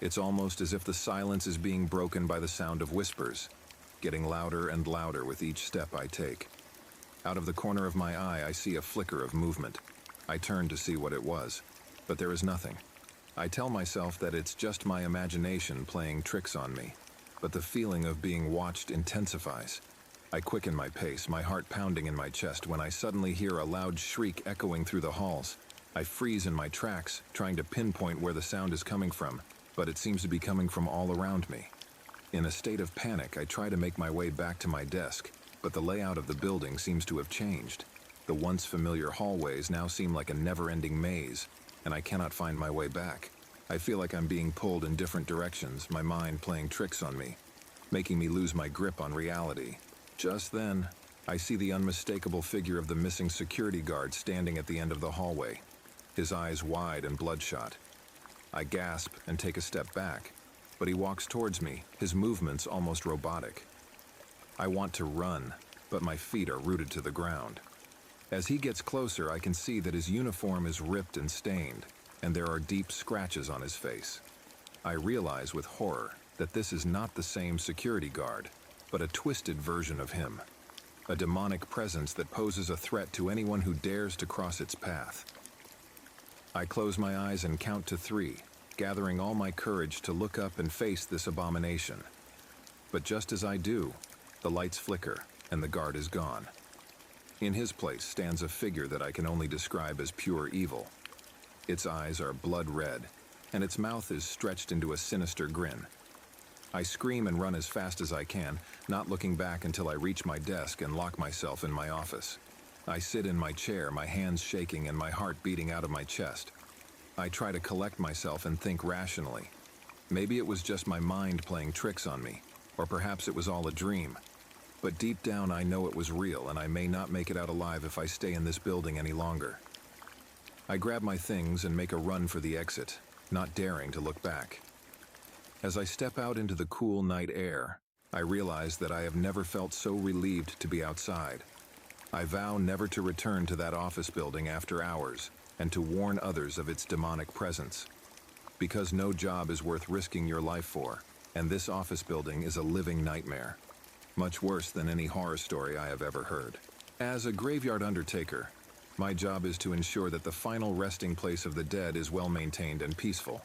It's almost as if the silence is being broken by the sound of whispers, getting louder and louder with each step I take. Out of the corner of my eye, I see a flicker of movement. I turn to see what it was, but there is nothing. I tell myself that it's just my imagination playing tricks on me, but the feeling of being watched intensifies. I quicken my pace, my heart pounding in my chest, when I suddenly hear a loud shriek echoing through the halls. I freeze in my tracks, trying to pinpoint where the sound is coming from, but it seems to be coming from all around me. In a state of panic, I try to make my way back to my desk, but the layout of the building seems to have changed. The once familiar hallways now seem like a never-ending maze, and I cannot find my way back. I feel like I'm being pulled in different directions, my mind playing tricks on me, making me lose my grip on reality. Just then, I see the unmistakable figure of the missing security guard standing at the end of the hallway, his eyes wide and bloodshot. I gasp and take a step back, but he walks towards me, his movements almost robotic. I want to run, but my feet are rooted to the ground. As he gets closer, I can see that his uniform is ripped and stained, and there are deep scratches on his face. I realize with horror that this is not the same security guard, but a twisted version of him, a demonic presence that poses a threat to anyone who dares to cross its path. I close my eyes and count to 3, gathering all my courage to look up and face this abomination. But just as I do, the lights flicker and the guard is gone. In his place stands a figure that I can only describe as pure evil. Its eyes are blood red, and its mouth is stretched into a sinister grin. I scream and run as fast as I can, not looking back until I reach my desk and lock myself in my office. I sit in my chair, my hands shaking and my heart beating out of my chest. I try to collect myself and think rationally. Maybe it was just my mind playing tricks on me, or perhaps it was all a dream. But deep down I know it was real, and I may not make it out alive if I stay in this building any longer. I grab my things and make a run for the exit, not daring to look back. As I step out into the cool night air, I realize that I have never felt so relieved to be outside. I vow never to return to that office building after hours, and to warn others of its demonic presence. Because no job is worth risking your life for, and this office building is a living nightmare. Much worse than any horror story I have ever heard. As a graveyard undertaker, my job is to ensure that the final resting place of the dead is well maintained and peaceful.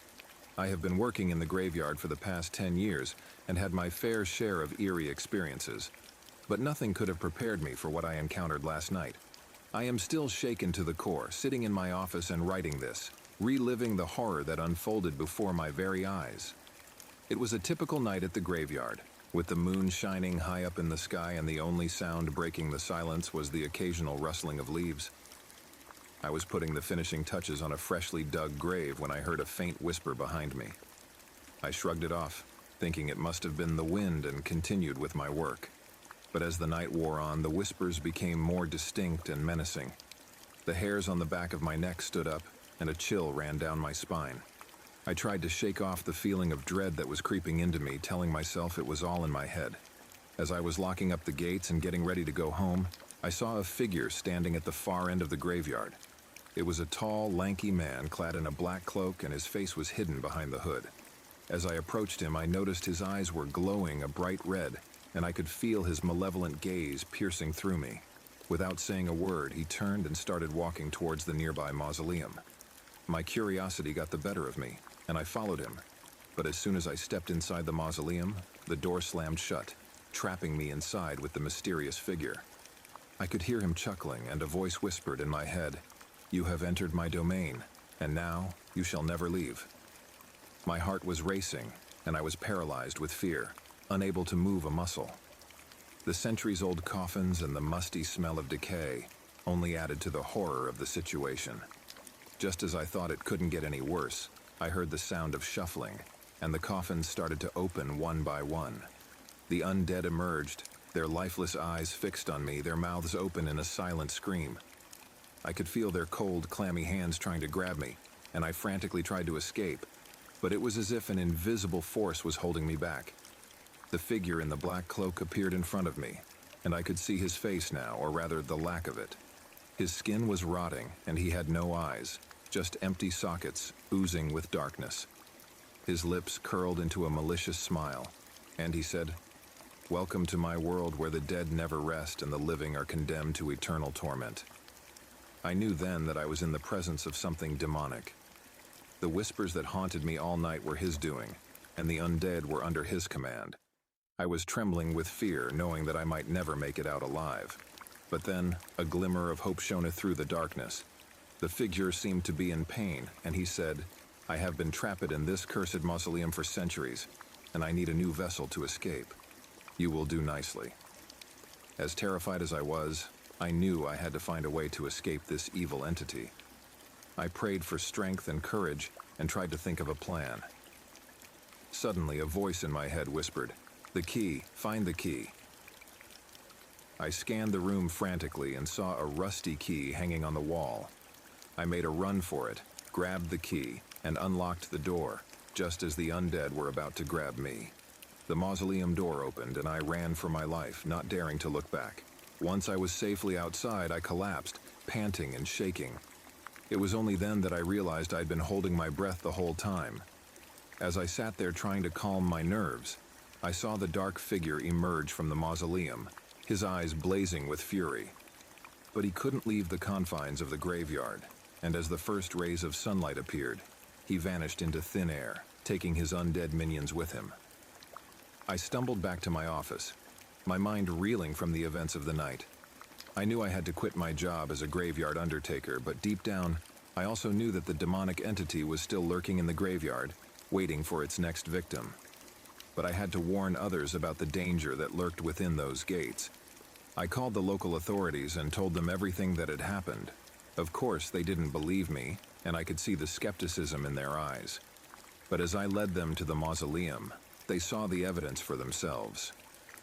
I have been working in the graveyard for the past 10 years and had my fair share of eerie experiences, but nothing could have prepared me for what I encountered last night. I am still shaken to the core, sitting in my office and writing this, reliving the horror that unfolded before my very eyes. It was a typical night at the graveyard, with the moon shining high up in the sky, and the only sound breaking the silence was the occasional rustling of leaves. I was putting the finishing touches on a freshly dug grave when I heard a faint whisper behind me. I shrugged it off, thinking it must have been the wind, and continued with my work. But as the night wore on, the whispers became more distinct and menacing. The hairs on the back of my neck stood up, and a chill ran down my spine. I tried to shake off the feeling of dread that was creeping into me, telling myself it was all in my head. As I was locking up the gates and getting ready to go home, I saw a figure standing at the far end of the graveyard. It was a tall, lanky man clad in a black cloak, and his face was hidden behind the hood. As I approached him, I noticed his eyes were glowing a bright red, and I could feel his malevolent gaze piercing through me. Without saying a word, he turned and started walking towards the nearby mausoleum. My curiosity got the better of me, and I followed him. But as soon as I stepped inside the mausoleum, the door slammed shut, trapping me inside with the mysterious figure. I could hear him chuckling, and a voice whispered in my head, "You have entered my domain, and now you shall never leave." My heart was racing, and I was paralyzed with fear, unable to move a muscle. The centuries-old coffins and the musty smell of decay only added to the horror of the situation. Just as I thought it couldn't get any worse, I heard the sound of shuffling, and the coffins started to open one by one. The undead emerged, their lifeless eyes fixed on me, their mouths open in a silent scream. I could feel their cold, clammy hands trying to grab me, and I frantically tried to escape, but it was as if an invisible force was holding me back. The figure in the black cloak appeared in front of me, and I could see his face now, or rather the lack of it. His skin was rotting, and he had no eyes, just empty sockets oozing with darkness. His lips curled into a malicious smile, and he said, "Welcome to my world where the dead never rest and the living are condemned to eternal torment." I knew then that I was in the presence of something demonic. The whispers that haunted me all night were his doing, and the undead were under his command. I was trembling with fear, knowing that I might never make it out alive. But then, a glimmer of hope shone through the darkness. The figure seemed to be in pain, and he said, "I have been trapped in this cursed mausoleum for centuries, and I need a new vessel to escape. You will do nicely." As terrified as I was, I knew I had to find a way to escape this evil entity. I prayed for strength and courage and tried to think of a plan. Suddenly, a voice in my head whispered, "The key, find the key." I scanned the room frantically and saw a rusty key hanging on the wall. I made a run for it, grabbed the key, and unlocked the door, just as the undead were about to grab me. The mausoleum door opened, and I ran for my life, not daring to look back. Once I was safely outside, I collapsed, panting and shaking. It was only then that I realized I'd been holding my breath the whole time. As I sat there trying to calm my nerves, I saw the dark figure emerge from the mausoleum, his eyes blazing with fury. But he couldn't leave the confines of the graveyard, and as the first rays of sunlight appeared, he vanished into thin air, taking his undead minions with him. I stumbled back to my office, my mind reeling from the events of the night. I knew I had to quit my job as a graveyard undertaker, but deep down, I also knew that the demonic entity was still lurking in the graveyard, waiting for its next victim. But I had to warn others about the danger that lurked within those gates. I called the local authorities and told them everything that had happened. Of course, they didn't believe me, and I could see the skepticism in their eyes. But as I led them to the mausoleum, they saw the evidence for themselves.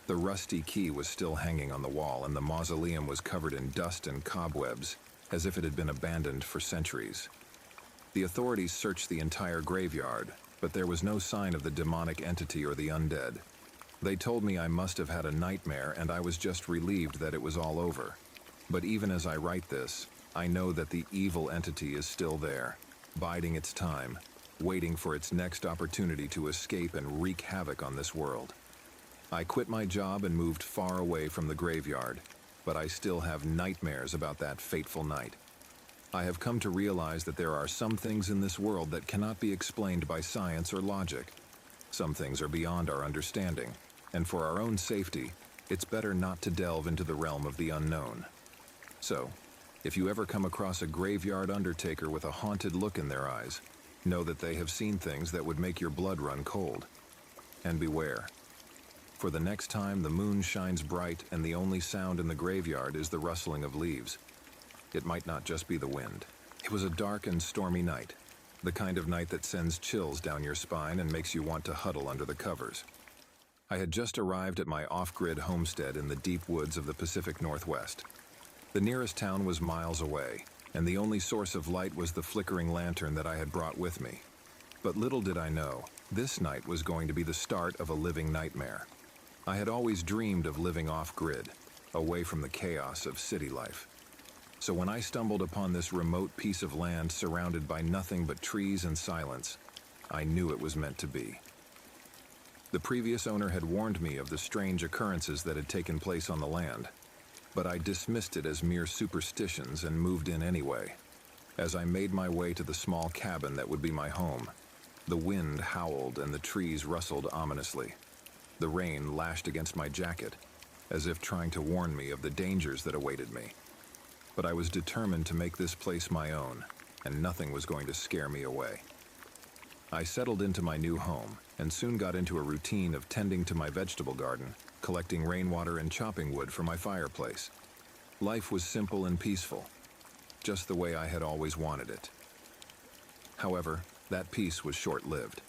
The rusty key was still hanging on the wall, and the mausoleum was covered in dust and cobwebs, as if it had been abandoned for centuries. The authorities searched the entire graveyard, but there was no sign of the demonic entity or the undead. They told me I must have had a nightmare, and I was just relieved that it was all over. But even as I write this, I know that the evil entity is still there, biding its time, waiting for its next opportunity to escape and wreak havoc on this world. I quit my job and moved far away from the graveyard, but I still have nightmares about that fateful night. I have come to realize that there are some things in this world that cannot be explained by science or logic. Some things are beyond our understanding, and for our own safety, it's better not to delve into the realm of the unknown. So, If you ever come across a graveyard undertaker with a haunted look in their eyes, know that they have seen things that would make your blood run cold. And beware. For the next time the moon shines bright and the only sound in the graveyard is the rustling of leaves, it might not just be the wind. It was a dark and stormy night, the kind of night that sends chills down your spine and makes you want to huddle under the covers. I had just arrived at my off-grid homestead in the deep woods of the Pacific Northwest. The nearest town was miles away, and the only source of light was the flickering lantern that I had brought with me. But little did I know, this night was going to be the start of a living nightmare. I had always dreamed of living off-grid, away from the chaos of city life. So when I stumbled upon this remote piece of land surrounded by nothing but trees and silence, I knew it was meant to be. The previous owner had warned me of the strange occurrences that had taken place on the land, but I dismissed it as mere superstitions and moved in anyway. As I made my way to the small cabin that would be my home, the wind howled and the trees rustled ominously. The rain lashed against my jacket, as if trying to warn me of the dangers that awaited me. But I was determined to make this place my own, and nothing was going to scare me away. I settled into my new home, and soon got into a routine of tending to my vegetable garden, collecting rainwater and chopping wood for my fireplace. Life was simple and peaceful, just the way I had always wanted it. However, that peace was short-lived.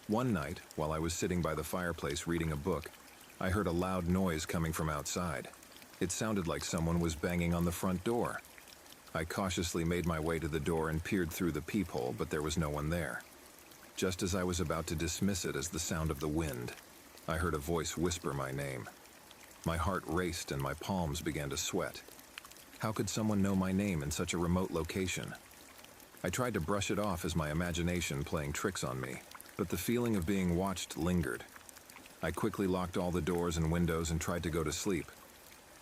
One night, while I was sitting by the fireplace reading a book, I heard a loud noise coming from outside. It sounded like someone was banging on the front door. I cautiously made my way to the door and peered through the peephole, but there was no one there. Just as I was about to dismiss it as the sound of the wind, I heard a voice whisper my name. My heart raced and my palms began to sweat. How could someone know my name in such a remote location? I tried to brush it off as my imagination playing tricks on me, but the feeling of being watched lingered. I quickly locked all the doors and windows and tried to go to sleep.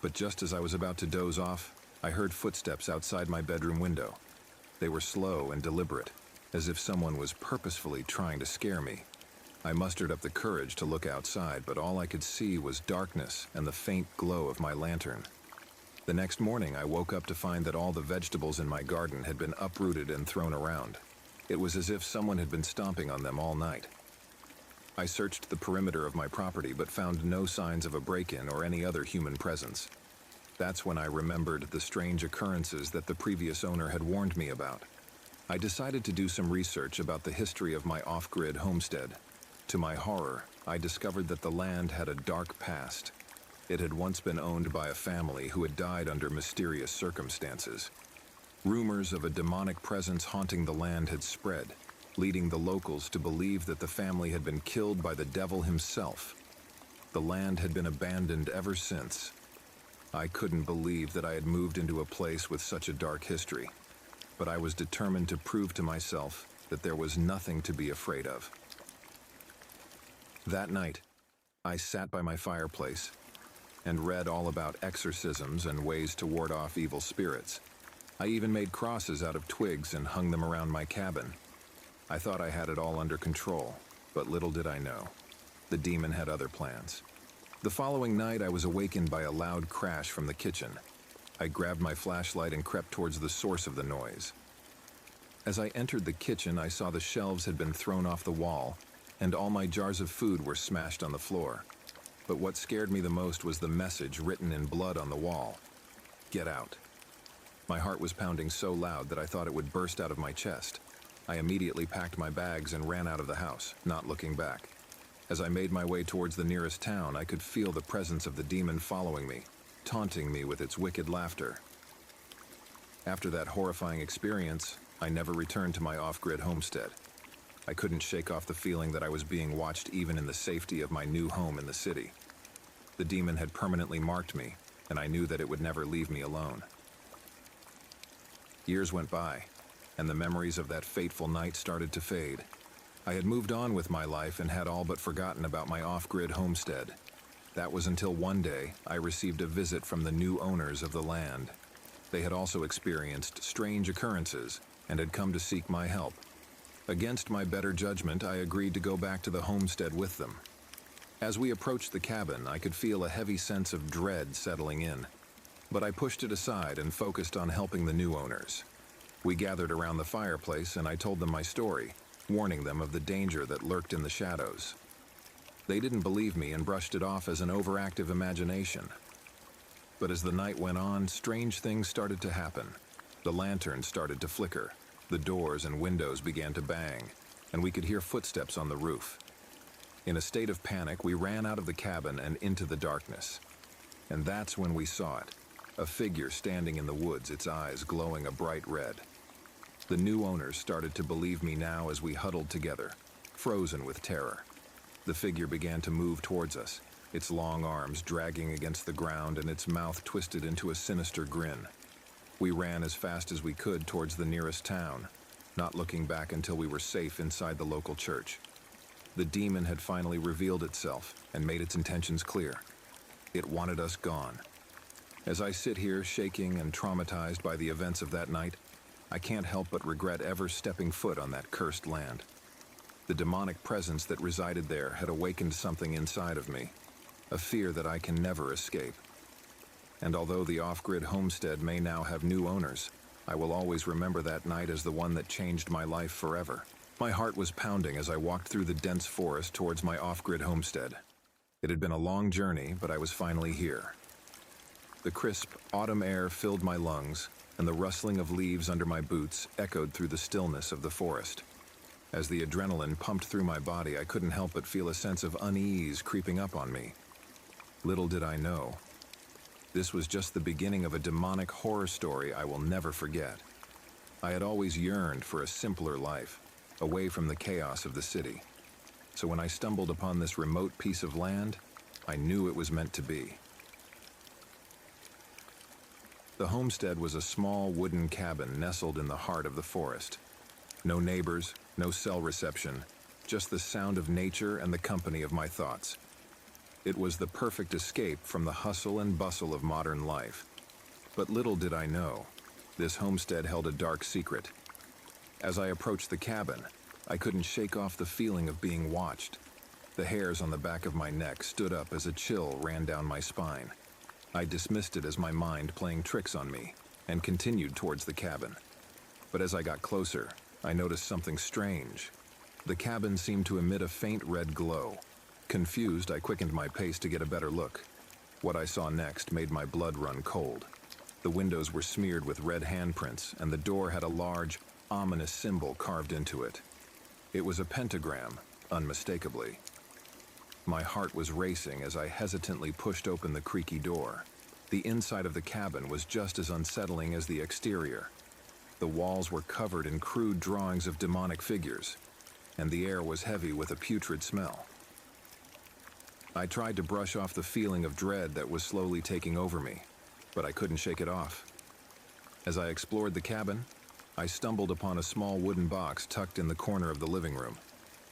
But just as I was about to doze off, I heard footsteps outside my bedroom window. They were slow and deliberate, as if someone was purposefully trying to scare me. I mustered up the courage to look outside, but all I could see was darkness and the faint glow of my lantern. The next morning, I woke up to find that all the vegetables in my garden had been uprooted and thrown around. It was as if someone had been stomping on them all night. I searched the perimeter of my property but found no signs of a break-in or any other human presence. That's when I remembered the strange occurrences that the previous owner had warned me about. I decided to do some research about the history of my off-grid homestead. To my horror, I discovered that the land had a dark past. It had once been owned by a family who had died under mysterious circumstances. Rumors of a demonic presence haunting the land had spread, leading the locals to believe that the family had been killed by the devil himself. The land had been abandoned ever since. I couldn't believe that I had moved into a place with such a dark history, but I was determined to prove to myself that there was nothing to be afraid of. That night, I sat by my fireplace and read all about exorcisms and ways to ward off evil spirits. I even made crosses out of twigs and hung them around my cabin. I thought I had it all under control, but little did I know. The demon had other plans. The following night, I was awakened by a loud crash from the kitchen. I grabbed my flashlight and crept towards the source of the noise. As I entered the kitchen, I saw the shelves had been thrown off the wall, and all my jars of food were smashed on the floor. But what scared me the most was the message written in blood on the wall. "Get out." My heart was pounding so loud that I thought it would burst out of my chest. I immediately packed my bags and ran out of the house, not looking back. As I made my way towards the nearest town, I could feel the presence of the demon following me, taunting me with its wicked laughter. After that horrifying experience, I never returned to my off-grid homestead. I couldn't shake off the feeling that I was being watched even in the safety of my new home in the city. The demon had permanently marked me, and I knew that it would never leave me alone. Years went by, and the memories of that fateful night started to fade. I had moved on with my life and had all but forgotten about my off-grid homestead. That was until one day I received a visit from the new owners of the land. They had also experienced strange occurrences and had come to seek my help. Against my better judgment, I agreed to go back to the homestead with them. As we approached the cabin, I could feel a heavy sense of dread settling in. but I pushed it aside and focused on helping the new owners. We gathered around the fireplace and I told them my story, warning them of the danger that lurked in the shadows. They didn't believe me and brushed it off as an overactive imagination. But as the night went on, strange things started to happen. The lanterns started to flicker, the doors and windows began to bang, and we could hear footsteps on the roof. In a state of panic, we ran out of the cabin and into the darkness. And that's when we saw it, a figure standing in the woods, its eyes glowing a bright red. The new owners started to believe me now as we huddled together, frozen with terror. The figure began to move towards us, its long arms dragging against the ground and its mouth twisted into a sinister grin. We ran as fast as we could towards the nearest town, not looking back until we were safe inside the local church. The demon had finally revealed itself and made its intentions clear. It wanted us gone. As I sit here shaking and traumatized by the events of that night, I can't help but regret ever stepping foot on that cursed land. The demonic presence that resided there had awakened something inside of me, a fear that I can never escape. And although the off-grid homestead may now have new owners, I will always remember that night as the one that changed my life forever. My heart was pounding as I walked through the dense forest towards my off-grid homestead. It had been a long journey, but I was finally here. The crisp autumn air filled my lungs, and the rustling of leaves under my boots echoed through the stillness of the forest. As the adrenaline pumped through my body, I couldn't help but feel a sense of unease creeping up on me. Little did I know, this was just the beginning of a demonic horror story I will never forget. I had always yearned for a simpler life, away from the chaos of the city. So when I stumbled upon this remote piece of land, I knew it was meant to be. The homestead was a small wooden cabin nestled in the heart of the forest. No neighbors, no cell reception, just the sound of nature and the company of my thoughts. It was the perfect escape from the hustle and bustle of modern life. But little did I know, this homestead held a dark secret. As I approached the cabin, I couldn't shake off the feeling of being watched. The hairs on the back of my neck stood up as a chill ran down my spine. I dismissed it as my mind playing tricks on me, and continued towards the cabin. But as I got closer, I noticed something strange. The cabin seemed to emit a faint red glow. Confused, I quickened my pace to get a better look. What I saw next made my blood run cold. The windows were smeared with red handprints, and the door had a large, ominous symbol carved into it. It was a pentagram, unmistakably. My heart was racing as I hesitantly pushed open the creaky door. The inside of the cabin was just as unsettling as the exterior. The walls were covered in crude drawings of demonic figures, and the air was heavy with a putrid smell. I tried to brush off the feeling of dread that was slowly taking over me, but I couldn't shake it off. As I explored the cabin, I stumbled upon a small wooden box tucked in the corner of the living room.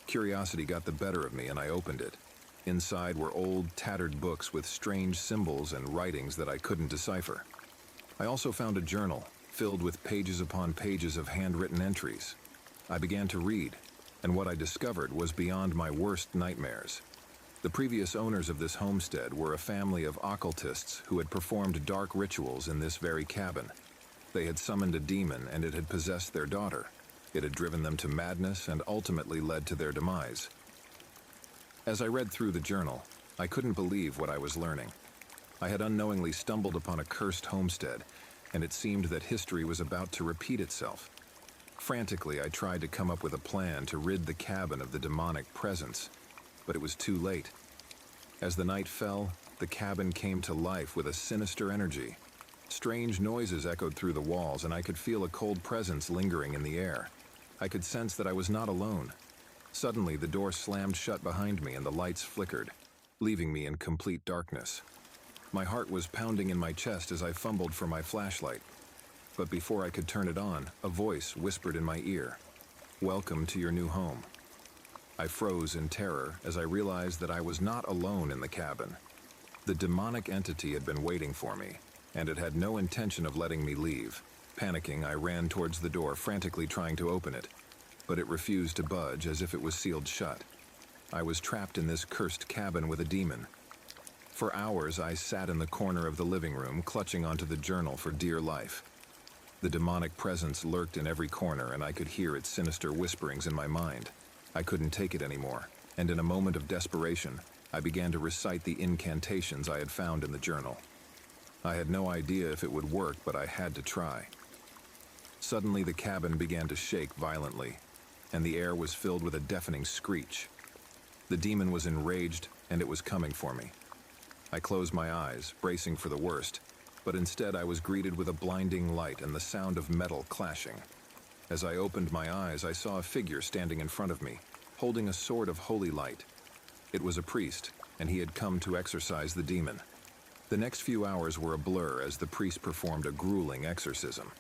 Curiosity got the better of me and I opened it. Inside were old, tattered books with strange symbols and writings that I couldn't decipher. I also found a journal filled with pages upon pages of handwritten entries. I began to read, and what I discovered was beyond my worst nightmares. The previous owners of this homestead were a family of occultists who had performed dark rituals in this very cabin. They had summoned a demon and it had possessed their daughter. It had driven them to madness and ultimately led to their demise. As I read through the journal, I couldn't believe what I was learning. I had unknowingly stumbled upon a cursed homestead, and it seemed that history was about to repeat itself. Frantically, I tried to come up with a plan to rid the cabin of the demonic presence, but it was too late. As the night fell, the cabin came to life with a sinister energy. Strange noises echoed through the walls, and I could feel a cold presence lingering in the air. I could sense that I was not alone. Suddenly, the door slammed shut behind me and the lights flickered, leaving me in complete darkness. My heart was pounding in my chest as I fumbled for my flashlight. But before I could turn it on, a voice whispered in my ear, "Welcome to your new home." I froze in terror as I realized that I was not alone in the cabin. The demonic entity had been waiting for me, and it had no intention of letting me leave. Panicking, I ran towards the door, frantically trying to open it, but it refused to budge as if it was sealed shut. I was trapped in this cursed cabin with a demon. For hours, I sat in the corner of the living room, clutching onto the journal for dear life. The demonic presence lurked in every corner, and I could hear its sinister whisperings in my mind. I couldn't take it anymore, and in a moment of desperation, I began to recite the incantations I had found in the journal. I had no idea if it would work, but I had to try. Suddenly, the cabin began to shake violently, and the air was filled with a deafening screech. The demon was enraged, and it was coming for me. I closed my eyes, bracing for the worst, but instead I was greeted with a blinding light and the sound of metal clashing. As I opened my eyes, I saw a figure standing in front of me, holding a sword of holy light. It was a priest, and he had come to exorcise the demon. The next few hours were a blur as the priest performed a grueling exorcism.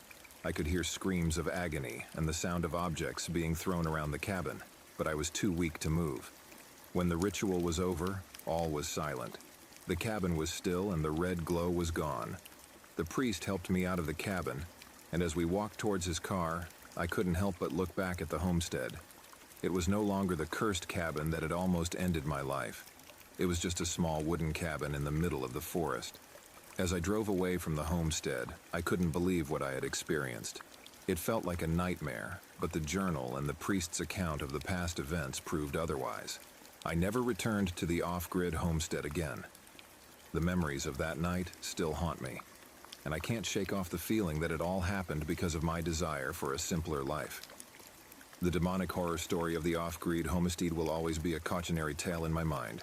I could hear screams of agony and the sound of objects being thrown around the cabin, but I was too weak to move. When the ritual was over, all was silent. The cabin was still and the red glow was gone. The priest helped me out of the cabin, and as we walked towards his car, I couldn't help but look back at the homestead. It was no longer the cursed cabin that had almost ended my life. It was just a small wooden cabin in the middle of the forest. As I drove away from the homestead, I couldn't believe what I had experienced. It felt like a nightmare, but the journal and the priest's account of the past events proved otherwise. I never returned to the off-grid homestead again. The memories of that night still haunt me, and I can't shake off the feeling that it all happened because of my desire for a simpler life. The demonic horror story of the off-grid homestead will always be a cautionary tale in my mind.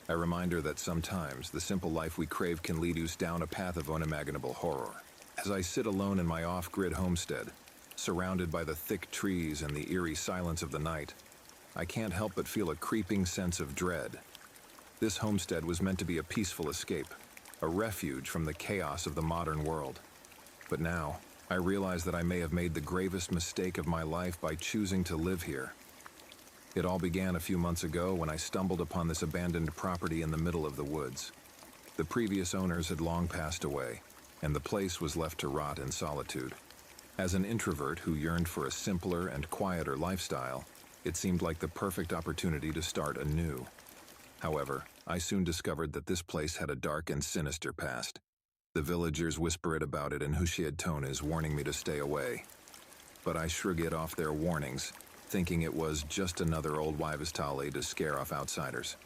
A reminder that sometimes the simple life we crave can lead us down a path of unimaginable horror. As I sit alone in my off-grid homestead, surrounded by the thick trees and the eerie silence of the night, I can't help but feel a creeping sense of dread. This homestead was meant to be a peaceful escape, a refuge from the chaos of the modern world. But now, I realize that I may have made the gravest mistake of my life by choosing to live here. It all began a few months ago when I stumbled upon this abandoned property in the middle of the woods. The previous owners had long passed away, and the place was left to rot in solitude. As an introvert who yearned for a simpler and quieter lifestyle, it seemed like the perfect opportunity to start anew. However, I soon discovered that this place had a dark and sinister past. The villagers whisper about it in hushed tones, warning me to stay away. But I shrug it off their warnings, thinking it was just another old wives' tale to scare off outsiders.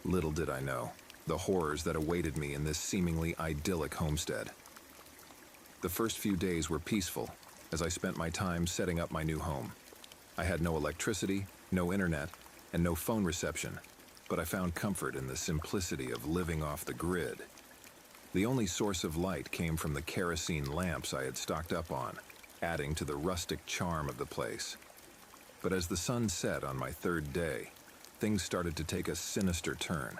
Little did I know the horrors that awaited me in this seemingly idyllic homestead. The first few days were peaceful, as I spent my time setting up my new home. I had no electricity, no internet, and no phone reception, but I found comfort in the simplicity of living off the grid. The only source of light came from the kerosene lamps I had stocked up on, adding to the rustic charm of the place. But as the sun set on my third day, things started to take a sinister turn.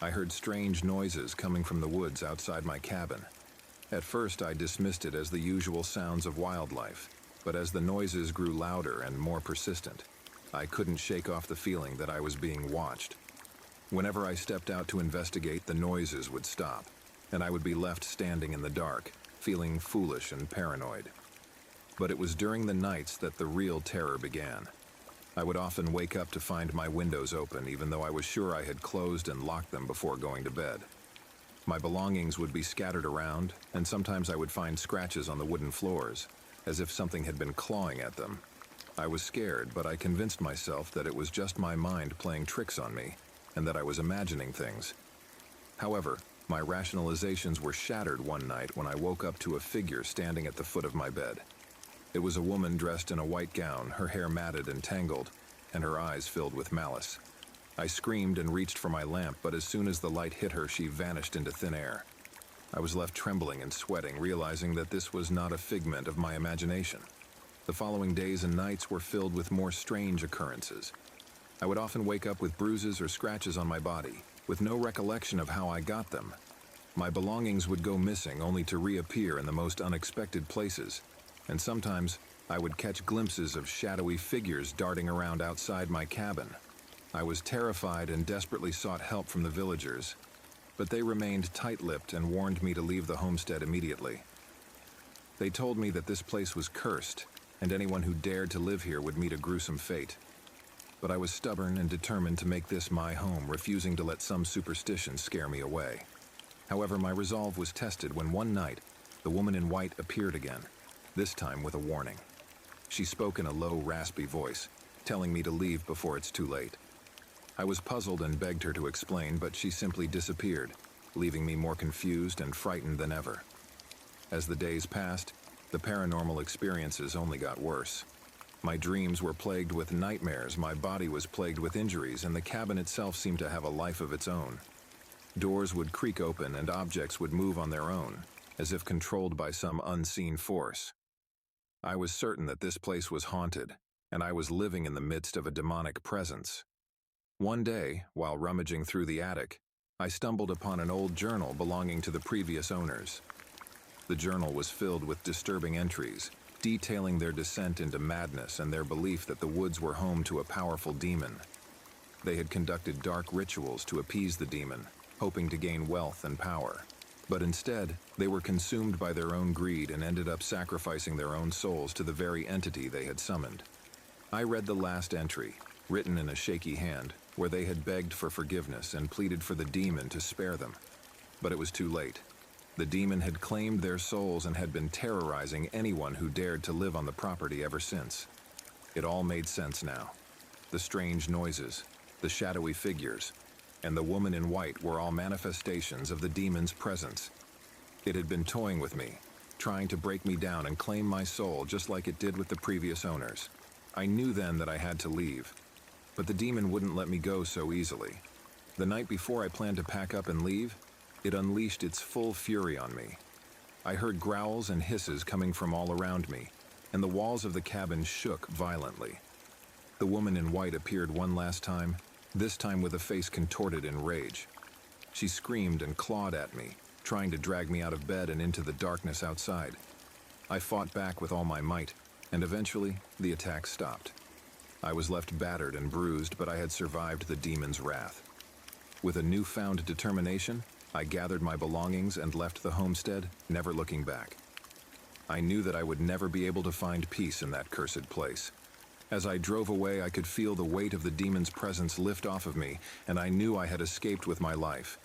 I heard strange noises coming from the woods outside my cabin. At first, I dismissed it as the usual sounds of wildlife, but as the noises grew louder and more persistent, I couldn't shake off the feeling that I was being watched. Whenever I stepped out to investigate, the noises would stop, and I would be left standing in the dark, feeling foolish and paranoid. But it was during the nights that the real terror began. I would often wake up to find my windows open, even though I was sure I had closed and locked them before going to bed. My belongings would be scattered around, and sometimes I would find scratches on the wooden floors, as if something had been clawing at them. I was scared, but I convinced myself that it was just my mind playing tricks on me, and that I was imagining things. However, my rationalizations were shattered one night when I woke up to a figure standing at the foot of my bed. It was a woman dressed in a white gown, her hair matted and tangled, and her eyes filled with malice. I screamed and reached for my lamp, but as soon as the light hit her, she vanished into thin air. I was left trembling and sweating, realizing that this was not a figment of my imagination. The following days and nights were filled with more strange occurrences. I would often wake up with bruises or scratches on my body, with no recollection of how I got them. My belongings would go missing only to reappear in the most unexpected places, and sometimes I would catch glimpses of shadowy figures darting around outside my cabin. I was terrified and desperately sought help from the villagers, but they remained tight-lipped and warned me to leave the homestead immediately. They told me that this place was cursed, and anyone who dared to live here would meet a gruesome fate. but I was stubborn and determined to make this my home, refusing to let some superstition scare me away. However, my resolve was tested when one night, the woman in white appeared again, this time with a warning. She spoke in a low, raspy voice, telling me to leave before it's too late. I was puzzled and begged her to explain, but she simply disappeared, leaving me more confused and frightened than ever. As the days passed, the paranormal experiences only got worse. My dreams were plagued with nightmares, my body was plagued with injuries, and the cabin itself seemed to have a life of its own. Doors would creak open and objects would move on their own, as if controlled by some unseen force. I was certain that this place was haunted, and I was living in the midst of a demonic presence. One day, while rummaging through the attic, I stumbled upon an old journal belonging to the previous owners. The journal was filled with disturbing entries, detailing their descent into madness and their belief that the woods were home to a powerful demon. They had conducted dark rituals to appease the demon, hoping to gain wealth and power. But instead, they were consumed by their own greed and ended up sacrificing their own souls to the very entity they had summoned. I read the last entry, written in a shaky hand, where they had begged for forgiveness and pleaded for the demon to spare them. But it was too late. The demon had claimed their souls and had been terrorizing anyone who dared to live on the property ever since. It all made sense now. The strange noises, the shadowy figures, and the woman in white were all manifestations of the demon's presence. It had been toying with me, trying to break me down and claim my soul just like it did with the previous owners. I knew then that I had to leave, but the demon wouldn't let me go so easily. The night before I planned to pack up and leave, it unleashed its full fury on me. I heard growls and hisses coming from all around me, and the walls of the cabin shook violently. The woman in white appeared one last time, this time with a face contorted in rage. She screamed and clawed at me, trying to drag me out of bed and into the darkness outside. I fought back with all my might, and eventually, the attack stopped. I was left battered and bruised, but I had survived the demon's wrath. With a newfound determination, I gathered my belongings and left the homestead, never looking back. I knew that I would never be able to find peace in that cursed place. As I drove away, I could feel the weight of the demon's presence lift off of me, and I knew I had escaped with my life.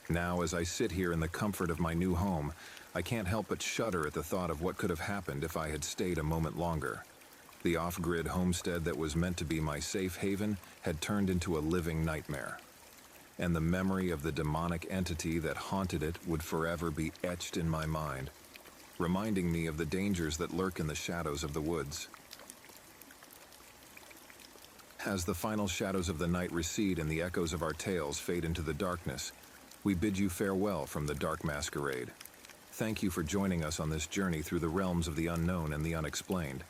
Now, as I sit here in the comfort of my new home, I can't help but shudder at the thought of what could have happened if I had stayed a moment longer. The off-grid homestead that was meant to be my safe haven had turned into a living nightmare. And the memory of the demonic entity that haunted it would forever be etched in my mind, reminding me of the dangers that lurk in the shadows of the woods. As the final shadows of the night recede and the echoes of our tales fade into the darkness, we bid you farewell from the dark masquerade. Thank you for joining us on this journey through the realms of the unknown and the unexplained.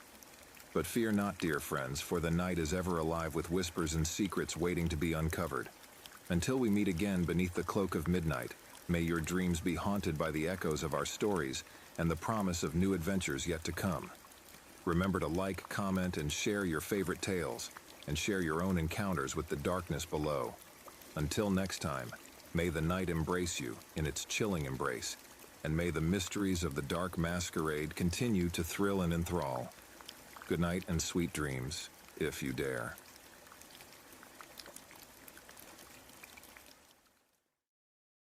But fear not, dear friends, for the night is ever alive with whispers and secrets waiting to be uncovered. Until we meet again beneath the cloak of midnight, may your dreams be haunted by the echoes of our stories and the promise of new adventures yet to come. Remember to like, comment, and share your favorite tales, and share your own encounters with the darkness below. Until next time, may the night embrace you in its chilling embrace, and may the mysteries of the dark masquerade continue to thrill and enthrall. Good night and sweet dreams, if you dare.